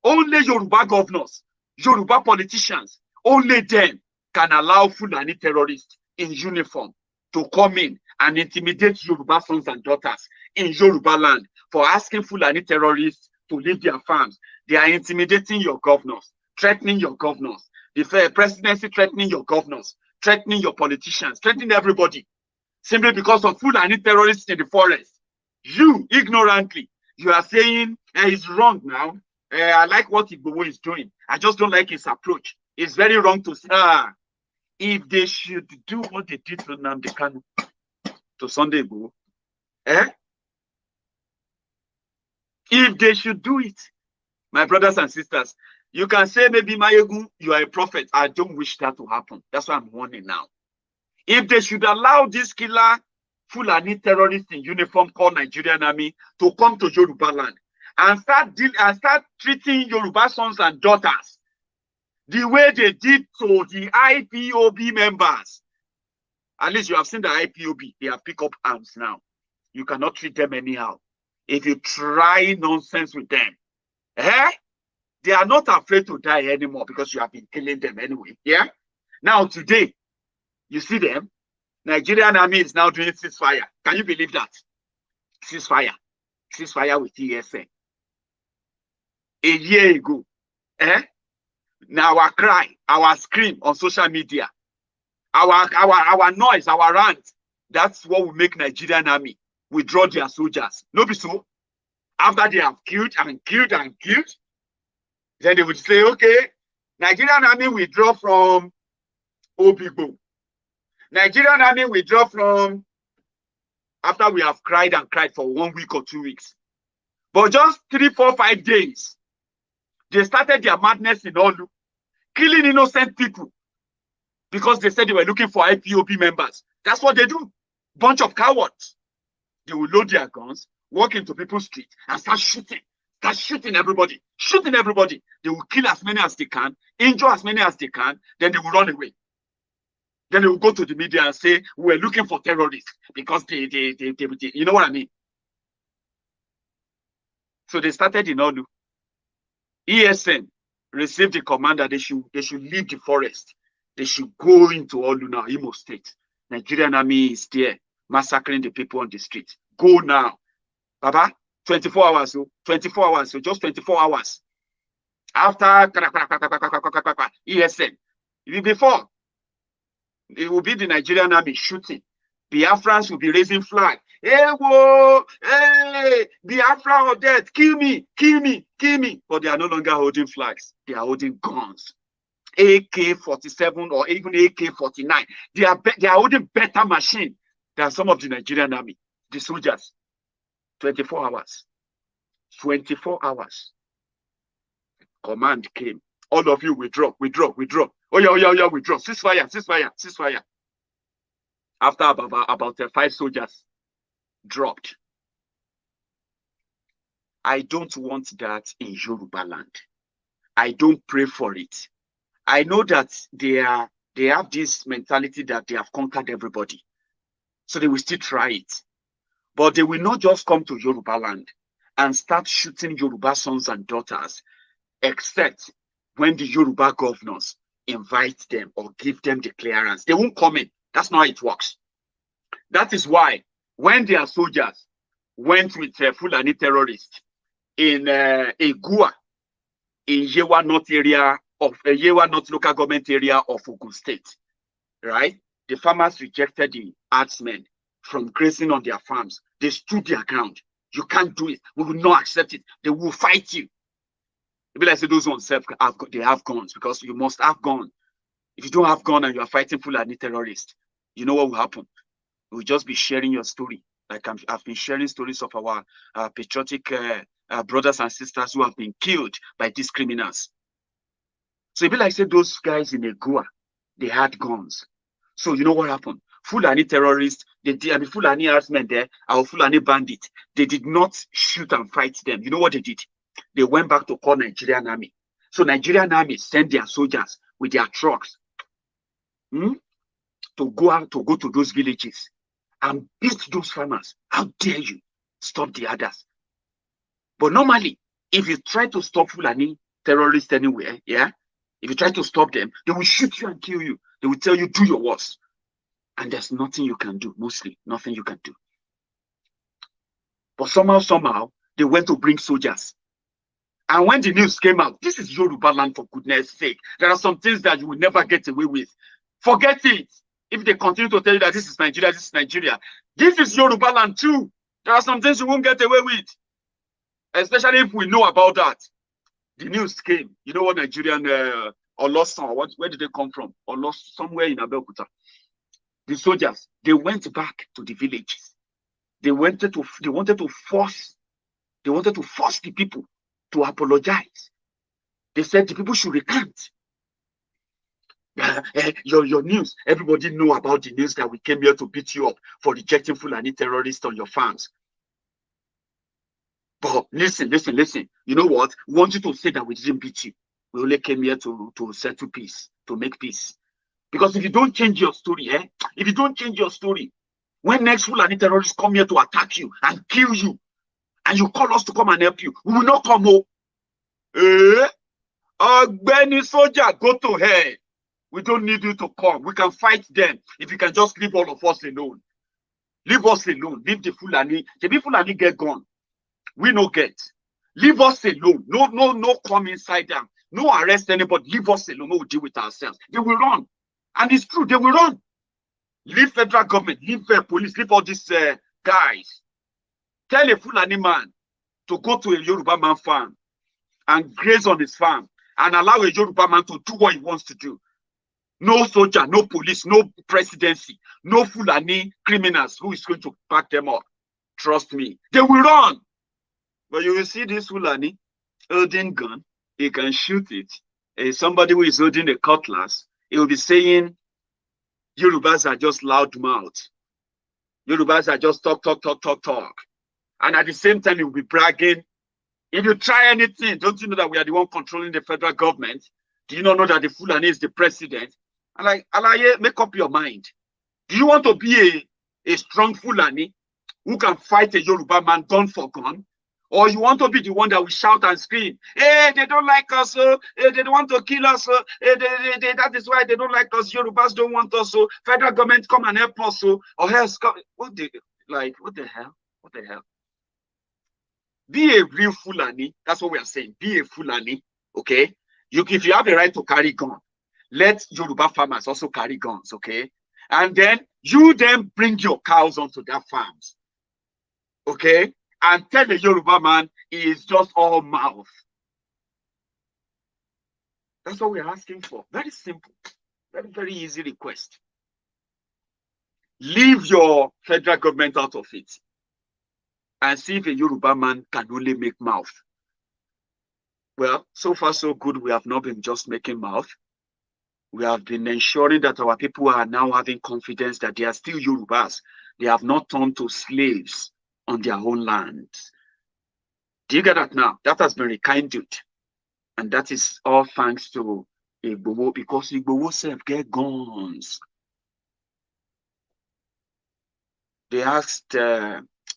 only Yoruba governors, Yoruba politicians, only them can allow Fulani terrorists in uniform to come in and intimidate Yoruba sons and daughters in Yoruba land for asking Fulani terrorists to leave their farms. They are intimidating your governors, threatening your governors. The presidency threatening your governors, threatening your politicians, threatening everybody, simply because of Fulani terrorists in the forest. You, ignorantly, you are saying, it's wrong now. I like what Igboho is doing. I just don't like his approach. It's very wrong to say, if they should do what they did to Nnamdi Kanu, to Sunday Igboho, if they should do it, my brothers and sisters, you can say maybe Maiyegun, you are a prophet. I don't wish that to happen. That's why I'm warning now. If they should allow this killer Fulani terrorists in uniform called Nigerian army to come to Yoruba land and start treating Yoruba sons and daughters the way they did to the IPOB members. At least you have seen the IPOB. They have picked up arms now. You cannot treat them anyhow. If you try nonsense with them, they are not afraid to die anymore, because you have been killing them anyway. Yeah. Now today, you see them. Nigerian army is now doing ceasefire. Can you believe that? Ceasefire with ESN. A year ago, now our cry, our scream on social media, our noise, our rant, that's what will make Nigerian army withdraw their soldiers. No be so. After they have killed and killed and killed, then they would say, okay, Nigerian army withdraw from Obigbo. Nigerian army withdraw from, after we have cried and cried for 1 week or 2 weeks. But just 3, 4, 5 days, they started their madness in Olu, killing innocent people because they said they were looking for IPOB members. That's what they do. Bunch of cowards. They will load their guns, walk into people's streets, and start shooting everybody. They will kill as many as they can, injure as many as they can, then they will run away. Then they will go to the media and say, we're looking for terrorists because they you know what I mean? So they started in Olu. ESN received the command that they should leave the forest. They should go into Olu now, Imo State. Nigerian army is there, massacring the people on the street. Go now. Baba, 24 hours, so 24 hours, so just 24 hours. After ESN, before, it will be the Nigerian army shooting. Biafrans will be raising flag. Hey, whoa, hey, Biafra or death, kill me. But they are no longer holding flags. They are holding guns. AK-47 or even AK-49. They are holding better machine than some of the Nigerian army, the soldiers. 24 hours. 24 hours. Command came. All of you withdraw. Oh, yeah, withdraw. Ceasefire. after about 5 soldiers dropped. I don't want that in Yoruba land. I don't pray for it. I know that they have this mentality that they have conquered everybody. So they will still try it. But they will not just come to Yoruba land and start shooting Yoruba sons and daughters, except when the Yoruba governors invite them or give them the clearance. They won't come in. That's not how it works. That is why when their soldiers went with Fulani terrorists in Egua, in Yewa North area of Yewa North local government area of Ogun State, right? The farmers rejected the herdsmen from grazing on their farms. They stood their ground. You can't do it. We will not accept it. They will fight you. Maybe like say those ones they have guns, because you must have gun. If you don't have gun and you are fighting Fulani terrorists, you know what will happen? We'll just be sharing your story. Like I've been sharing stories of our patriotic brothers and sisters who have been killed by these criminals. So it'd be like say those guys in Egua, they had guns. So you know what happened? Fulani terrorists, the Fulani herdsmen there, our Fulani bandits, they did not shoot and fight them. You know what they did? They went back to call Nigerian army. So Nigerian army sent their soldiers with their trucks to go to those villages and beat those farmers. How dare you stop the others? But normally, if you try to stop Fulani terrorists anywhere, yeah, if you try to stop them, they will shoot you and kill you. They will tell you, do your worst. And there's nothing you can do, mostly nothing you can do. But somehow, they went to bring soldiers. And when the news came out, this is Yoruba land, for goodness sake. There are some things that you will never get away with. Forget it. If they continue to tell you that this is Nigeria, this is Nigeria. This is Yoruba land too. There are some things you won't get away with. Especially if we know about that. The news came. You know what Nigerian Olosan, where did they come from? Olos, somewhere in Abeokuta. The soldiers, they went back to the villages. They wanted to force the people to apologize. They said the people should recant. Your news, everybody know about the news that we came here to beat you up for rejecting Fulani terrorists on your farms. But listen. You know what? We want you to say that we didn't beat you. We only came here to settle peace, to make peace. Because if you don't change your story, if you don't change your story, when next Fulani terrorists come here to attack you and kill you, and you call us to come and help you, we will not come home. Benny soldier, go to hell. We don't need you to come. We can fight them if you can just leave all of us alone. Leave us alone. Leave the Fulani. The Fulani get gone. We no get. Leave us alone. No come inside them. No arrest anybody. Leave us alone. We'll deal with ourselves. They will run. And it's true, they will run. Leave federal government, leave police, leave all these guys. Tell a Fulani man to go to a Yoruba man farm and graze on his farm and allow a Yoruba man to do what he wants to do. No soldier, no police, no presidency, no Fulani criminals who is going to back them up. Trust me, they will run. But you will see this Fulani holding gun, he can shoot it. Somebody who is holding a cutlass, he will be saying, Yorubas are just loud mouth. Yorubas are just talk. And at the same time, he will be bragging. If you try anything, don't you know that we are the one controlling the federal government? Do you not know that the Fulani is the president? And like, Alaye, make up your mind. Do you want to be a strong Fulani who can fight a Yoruba man gun for gun? Or you want to be the one that will shout and scream, hey, they don't like us, hey, they don't want to kill us, hey, that is why they don't like us, Yorubas don't want us, so federal government come and help us, or else, what the hell? What the hell? Be a real Fulani, that's what we are saying, be a Fulani, okay? If you have a right to carry gun, let Yoruba farmers also carry guns, okay? And then you bring your cows onto their farms, okay? And tell the Yoruba man he is just all mouth. That's what we're asking for. Very simple. Very, very easy request. Leave your federal government out of it. And see if a Yoruba man can only make mouth. Well, so far so good. We have not been just making mouth. We have been ensuring that our people are now having confidence that they are still Yorubas. They have not turned to slaves on their own land. Do you get that now? That has been rekindled. And that is all thanks to Igboho, because Igboho self get guns. They asked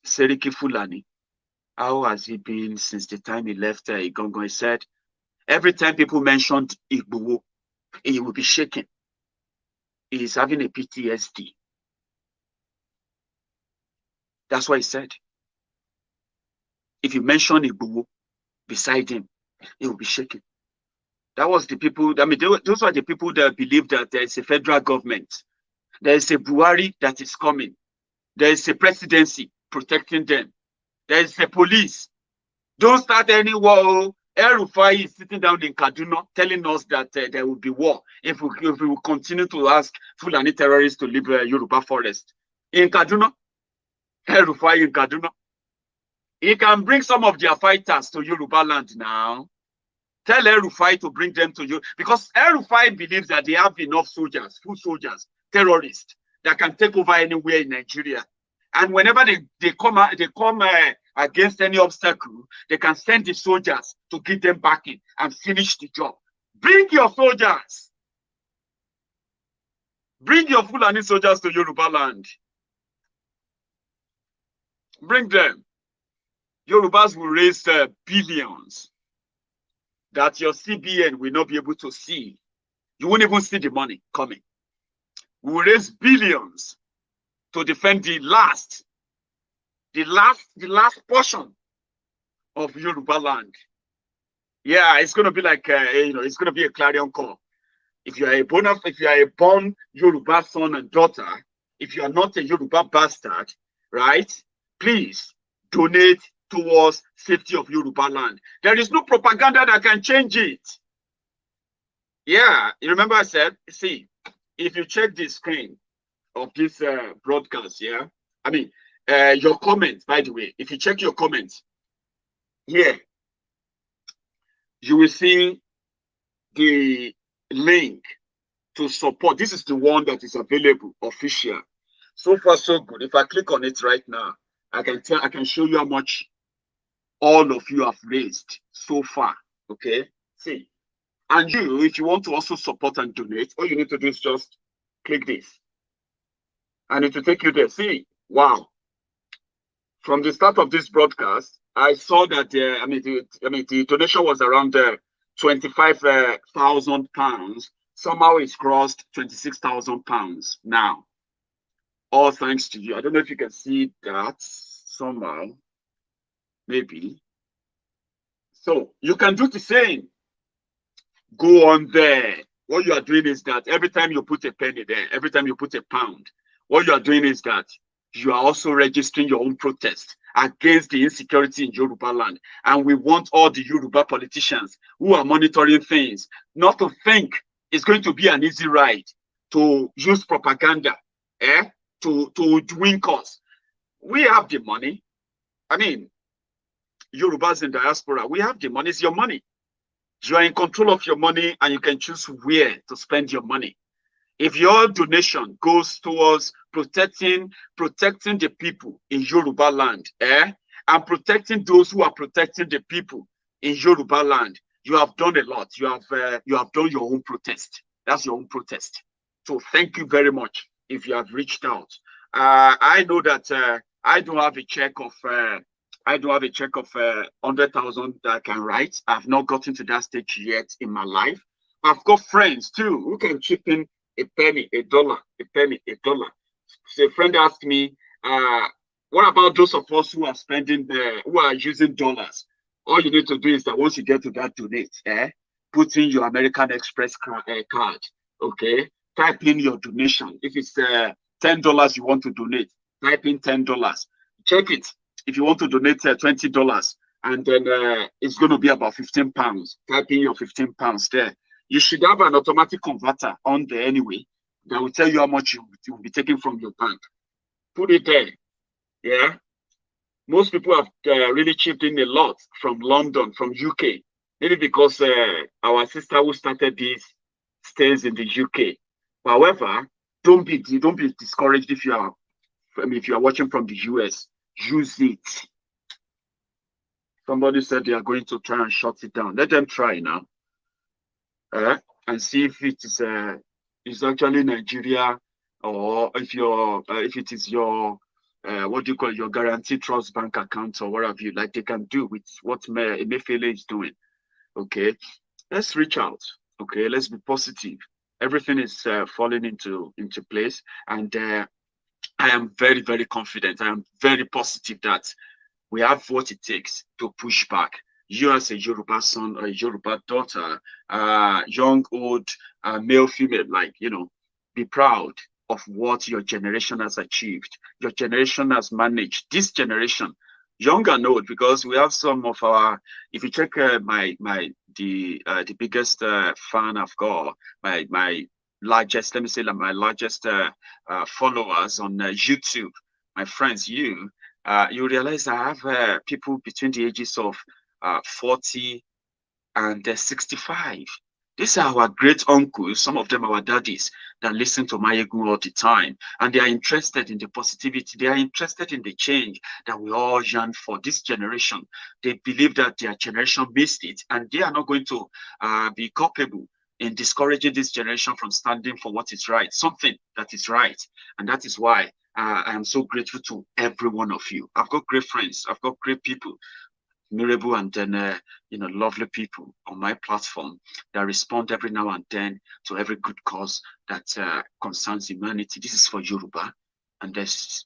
Seriki Fulani, how has he been since the time he left Igongo? He said, every time people mentioned Igboho, he will be shaking. He is having a PTSD. That's what he said. If you mention Igboho beside him, he will be shaking. That was the people, I mean, those are the people that believe that there is a federal government. There is a Buhari that is coming. There is a presidency protecting them. There is a police. Don't start any war. El-Rufai is sitting down in Kaduna telling us that there will be war if we will continue to ask Fulani terrorists to leave Yoruba forest. In Kaduna, El-Rufai in Kaduna. He can bring some of their fighters to Yoruba land now. Tell El-Rufai to bring them to you, because El-Rufai believes that they have enough soldiers, full soldiers, terrorists that can take over anywhere in Nigeria. And whenever they come against any obstacle, they can send the soldiers to get them back in and finish the job. Bring your soldiers. Bring your Fulani soldiers to Yoruba land. Bring them. Yorubas will raise billions that your CBN will not be able to see. You won't even see the money coming. We will raise billions to defend the last portion of Yoruba land. Yeah, it's going to be like, it's going to be a clarion call. If you are a born Yoruba son and daughter, if you are not a Yoruba bastard, right, please donate towards safety of Yoruba land. There is no propaganda that can change it. Yeah, you remember I said, see, if you check the screen of this broadcast, yeah, I mean, your comments, by the way, if you check your comments here, you will see the link to support. This is the one that is available, official. So far, so good. If I click on it right now, I can show you how much all of you have raised so far. Okay, see. And you, if you want to also support and donate, all you need to do is just click this. And it will take you there. See, wow. From the start of this broadcast, I saw that the donation was around £25,000. Somehow it's crossed £26,000 now. All thanks to you. I don't know if you can see that somehow. Maybe. So you can do the same. Go on there. What you are doing is that every time you put a penny there, every time you put a pound, what you are doing is that you are also registering your own protest against the insecurity in Yoruba land. And we want all the Yoruba politicians who are monitoring things not to think it's going to be an easy ride to use propaganda to win cause. We have the money. I mean, Yorubas in diaspora, we have the money. It's your money. You are in control of your money and you can choose where to spend your money. If your donation goes towards protecting the people in Yoruba land, and protecting those who are protecting the people in Yoruba land, you have done a lot. You have done your own protest. That's your own protest. So thank you very much if you have reached out. I know that I don't have a check of 100,000 that I can write. I've not gotten to that stage yet in my life. I've got friends too who can chip in a penny, a dollar, a penny, a dollar. So a friend asked me, what about those of us who are who are using dollars? All you need to do is that once you get to that donate, put in your American Express card, okay? Type in your donation. If it's $10 you want to donate, type in $10. Check it. If you want to donate $20, and then it's going to be about £15. Type in your £15 there. You should have an automatic converter on there anyway that will tell you how much you will be taking from your bank. Put it there. Yeah. Most people have really chipped in a lot from London, from UK. Maybe because our sister who started this stays in the UK. However, don't be discouraged if you are watching from the US. Use it. Somebody said they are going to try and shut it down. Let them try now, and see if it is it's actually Nigeria, or if it is your what do you call it, your guaranteed trust bank account or whatever you like. They can do with what Emefiele is doing. Okay, let's reach out. Okay, let's be positive. Everything is falling into place, and I am very, very confident. I am very positive that we have what it takes to push back. You as a Yoruba son or a Yoruba daughter, young, old, male, female, like, be proud of what your generation has achieved. Your generation has managed. This generation, young and old, because we have some of our, if you check the biggest fan I've got, my largest, let me say, like my largest followers on YouTube, my friends, you realize I have people between the ages of 40 and 65. These are our great uncles, some of them our daddies, that listen to Maiyegun all the time. And they are interested in the positivity. They are interested in the change that we all yearn for this generation. They believe that their generation missed it, and they are not going to be culpable in discouraging this generation from standing for what is right, something that is right. And that is why I am so grateful to every one of you. I've got great friends. I've got great people, admirable and then lovely people on my platform that respond every now and then to every good cause that concerns humanity. This is for Yoruba, and there's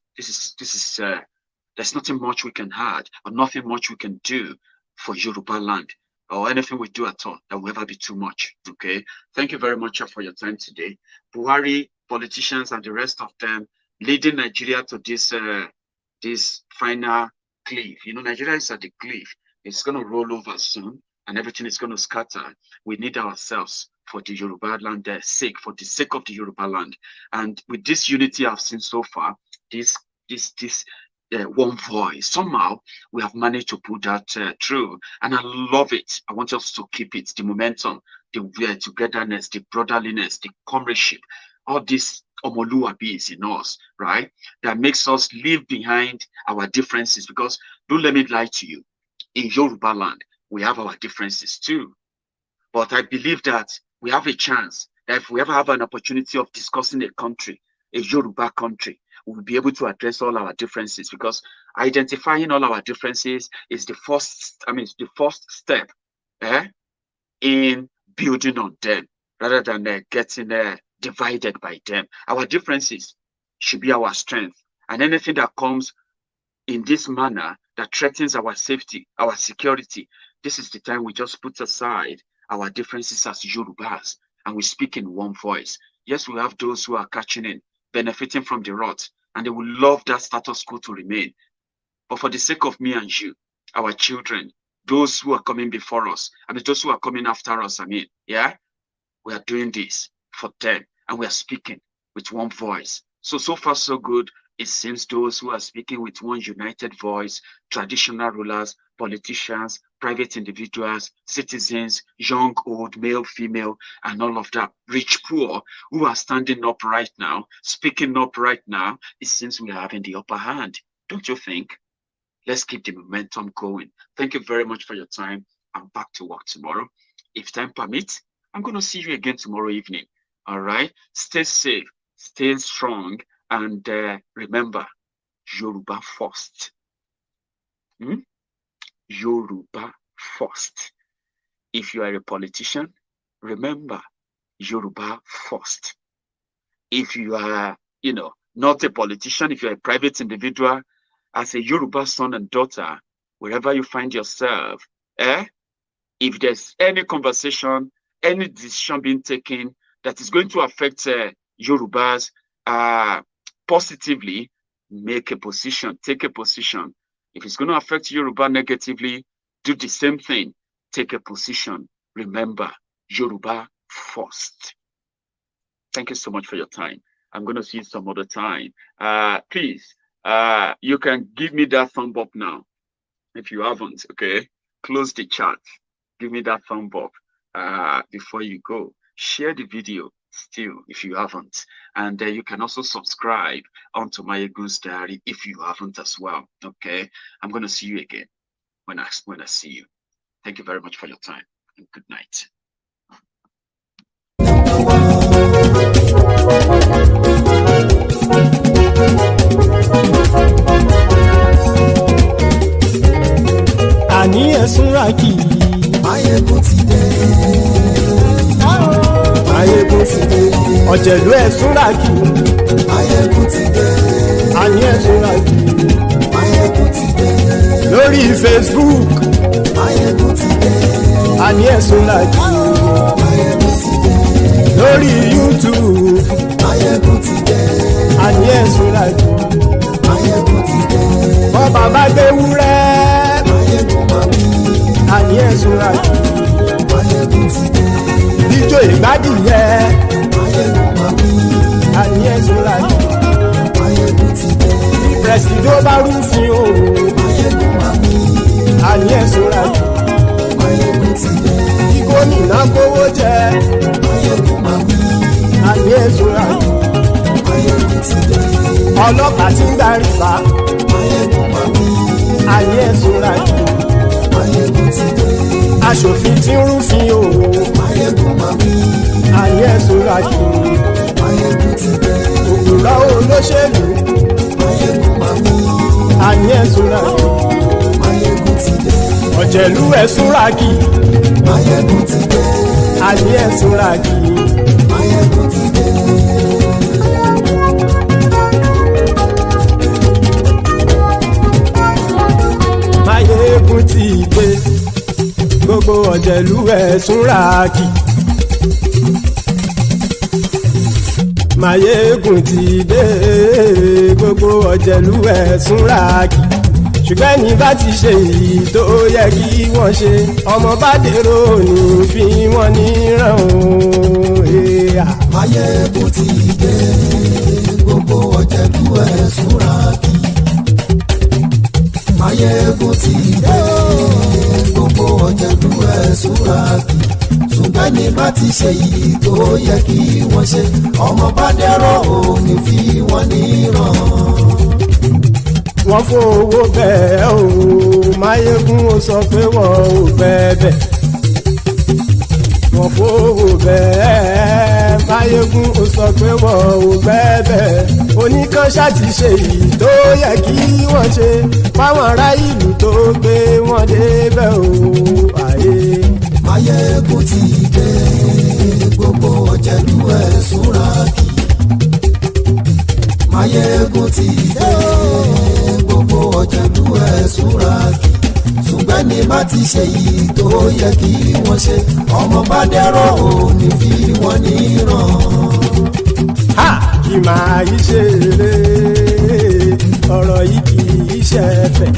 nothing much we can add or nothing much we can do for Yoruba land, or anything we do at all that will ever be too much. Okay, thank you very much for your time today. Buhari, politicians, and the rest of them leading Nigeria to this final cliff. Nigeria is at the cliff. It's going to roll over soon, and everything is going to scatter. We need ourselves for the Yoruba land sake, for the sake of the Yoruba land. And with this unity I've seen so far, this one voice, somehow we have managed to put that through, and I love it. I want us to keep it, the momentum, the togetherness, the brotherliness, the comradeship, all this Omoluabi is in us, right? That makes us leave behind our differences. Because don't let me lie to you, in Yoruba land we have our differences too, but I believe that we have a chance that if we ever have an opportunity of discussing a country, a Yoruba country, we'll be able to address all our differences, because identifying all our differences is the first step in building on them, rather than getting divided by them. Our differences should be our strength, and anything that comes in this manner that threatens our safety, our security, this is the time we just put aside our differences as Yorubas, and we speak in one voice. Yes, we have those who are catching in, benefiting from the rot, and they will love that status quo to remain. But for the sake of me and you, our children, those who are coming before us, those who are coming after us, we are doing this for them, and we are speaking with one voice. So far, so good. It seems those who are speaking with one united voice, traditional rulers, politicians, private individuals, citizens, young, old, male, female, and all of that, rich, poor, who are standing up right now, speaking up right now, it seems we are having the upper hand. Don't you think? Let's keep the momentum going. Thank you very much for your time. I'm back to work tomorrow. If time permits, I'm going to see you again tomorrow evening. All right? Stay safe, stay strong, and remember, Yoruba first. Yoruba first. If you are a politician, remember, Yoruba first. If you are, not a politician, if you're a private individual, as a Yoruba son and daughter, wherever you find yourself, if there's any conversation, any decision being taken that is going to affect Yorubas positively, make a position, take a position. If it's going to affect Yoruba negatively, do the same thing, take a position. Remember, Yoruba first. Thank you so much for your time. I'm going to see you some other time. Please, you can give me that thumb up now. If you haven't, okay, close the chat. Give me that thumb up before you go. share the video still if you haven't, and you can also subscribe onto Maiyegun's Diary if you haven't as well. Okay, I'm gonna see you again when I see you. Thank you very much for your time, and good night. Àní ẹ̀sùnra kì í. Maiyegun ti dé. Maiyegun ti dé. Ọ̀jẹ̀lú ẹ̀sùnra kì í. Maiyegun ti dé. Àní ẹ̀sùnra kì í. Maiyegun ti dé. Lórí Facebook. Maiyegun ti dé. Àní ẹ̀sùnra kì í. Maiyegun ti dé. Lórí YouTube. Maiyegun ti dé. Àní ẹ̀sùnra kì í. Maiyegun ti dé. Bọ́ bàbá gbé wúrẹ́. Àní ẹ̀sùnra kì í. Maiyegun ti dé. Ijó ìgbádùn yẹ. Àní ẹ̀sùnra kì í. Maiyegun ti dé. Pẹ̀sìdó bá rúfin o. Àní ẹ̀sùnra kì í. Maiyegun ti dé. Kí gómìnà kówó jẹ. Àní ẹ̀sùnra kì í. Maiyegun ti dé. Ọlọ́pàá tí ń darí bá. Àní ẹ̀sùnra kì í. Maiyegun ti dé. Aṣòfin tí ń rúfin o. Àní ẹ̀sùnra kì í. Maiyegun ti dé. Òpùrọ́ olóṣèlú. Àní ẹ̀sùnra kì í. Maiyegun ti dé. Ọ̀jẹ̀lú ẹ̀sùnra kì í. Maiyegun ti dé. Àní ẹ̀sùnra kì í. Maiyegun ti dé. Maiyegun ti dé. Gbogbo ọ̀jẹ̀lú ẹ̀sùnra kì í. Maiyegun ti dé. Gbogbo ọ̀jẹ̀lú ẹ̀sùnra kì í. Ṣùgbọ́n ní bá ti ṣe èyí tó yẹ kí wọ́n ṣe, ọmọ bá dèrò ní fi wọ́n níran o. Maiyegun ti dé. Gbogbo ọ̀jẹ̀lú ẹ̀sùnra kì í. Maiyegun ti dé. Gbogbo ọ̀jẹ̀lú ẹ̀sùnra kì í. Ṣùgbọ́n ní bá ti ṣe èyí tó yẹ kí wọ́n ṣe, ọmọ bá dèrò ní fi wọ́n níran. Wọ́n fowó bẹ́ẹ̀ o. Maiyegun ó sọ pé wọ́n ò bẹ́ẹ̀. Wọ́n fowó bẹ́ẹ̀. Maiyegun ó sọ pé wọ́n ò bẹ́ẹ̀. Oníkan ṣáàtì ṣe èyí tó yẹ kí wọ́n ṣe fáwọn ará ìlú tó gbé wọn débẹ̀ o. Maiyegun ti dé. Gbogbo ọ̀jẹ̀lú ẹ̀sùnra kì í. Maiyegun ti dé. Gbogbo ọ̀jẹ̀lú ẹ̀sùnra kì í. Ṣùgbọ́n ní bá ti ṣe yìí tó yẹ kí wọ́n ṣe, ọmọ bá dẹ́rọ̀ ò ní fi wọ́n níran. Kì máa yí ṣe eré, ọ̀rọ̀ yìí kì í ṣe ẹ̀fẹ̀.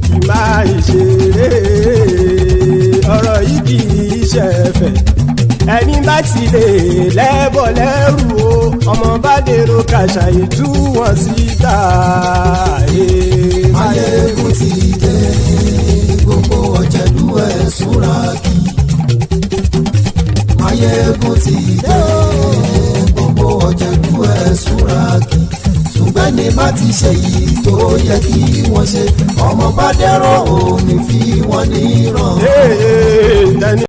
Kì máa yí ṣe eré, ọ̀rọ̀ yìí kì í ṣe ẹ̀fẹ̀. Ẹni bá ti lè lẹ́bọ̀ lẹ́rù o, ọmọ bá dèrò kàṣàyè tú wọn síta. Maiyegun ti dé. Gbogbo ọ̀jẹ̀lú ẹ̀sùnra kì í. Maiyegun ti dé. Gbogbo ọ̀jẹ̀lú ẹ̀sùnra kì í. Ṣùgbọ́n ní bá ti ṣe yìí tó yẹ kí wọ́n ṣe, ọmọ bá dẹ́rọ̀ ò ní fi wọ́n níran. Tẹni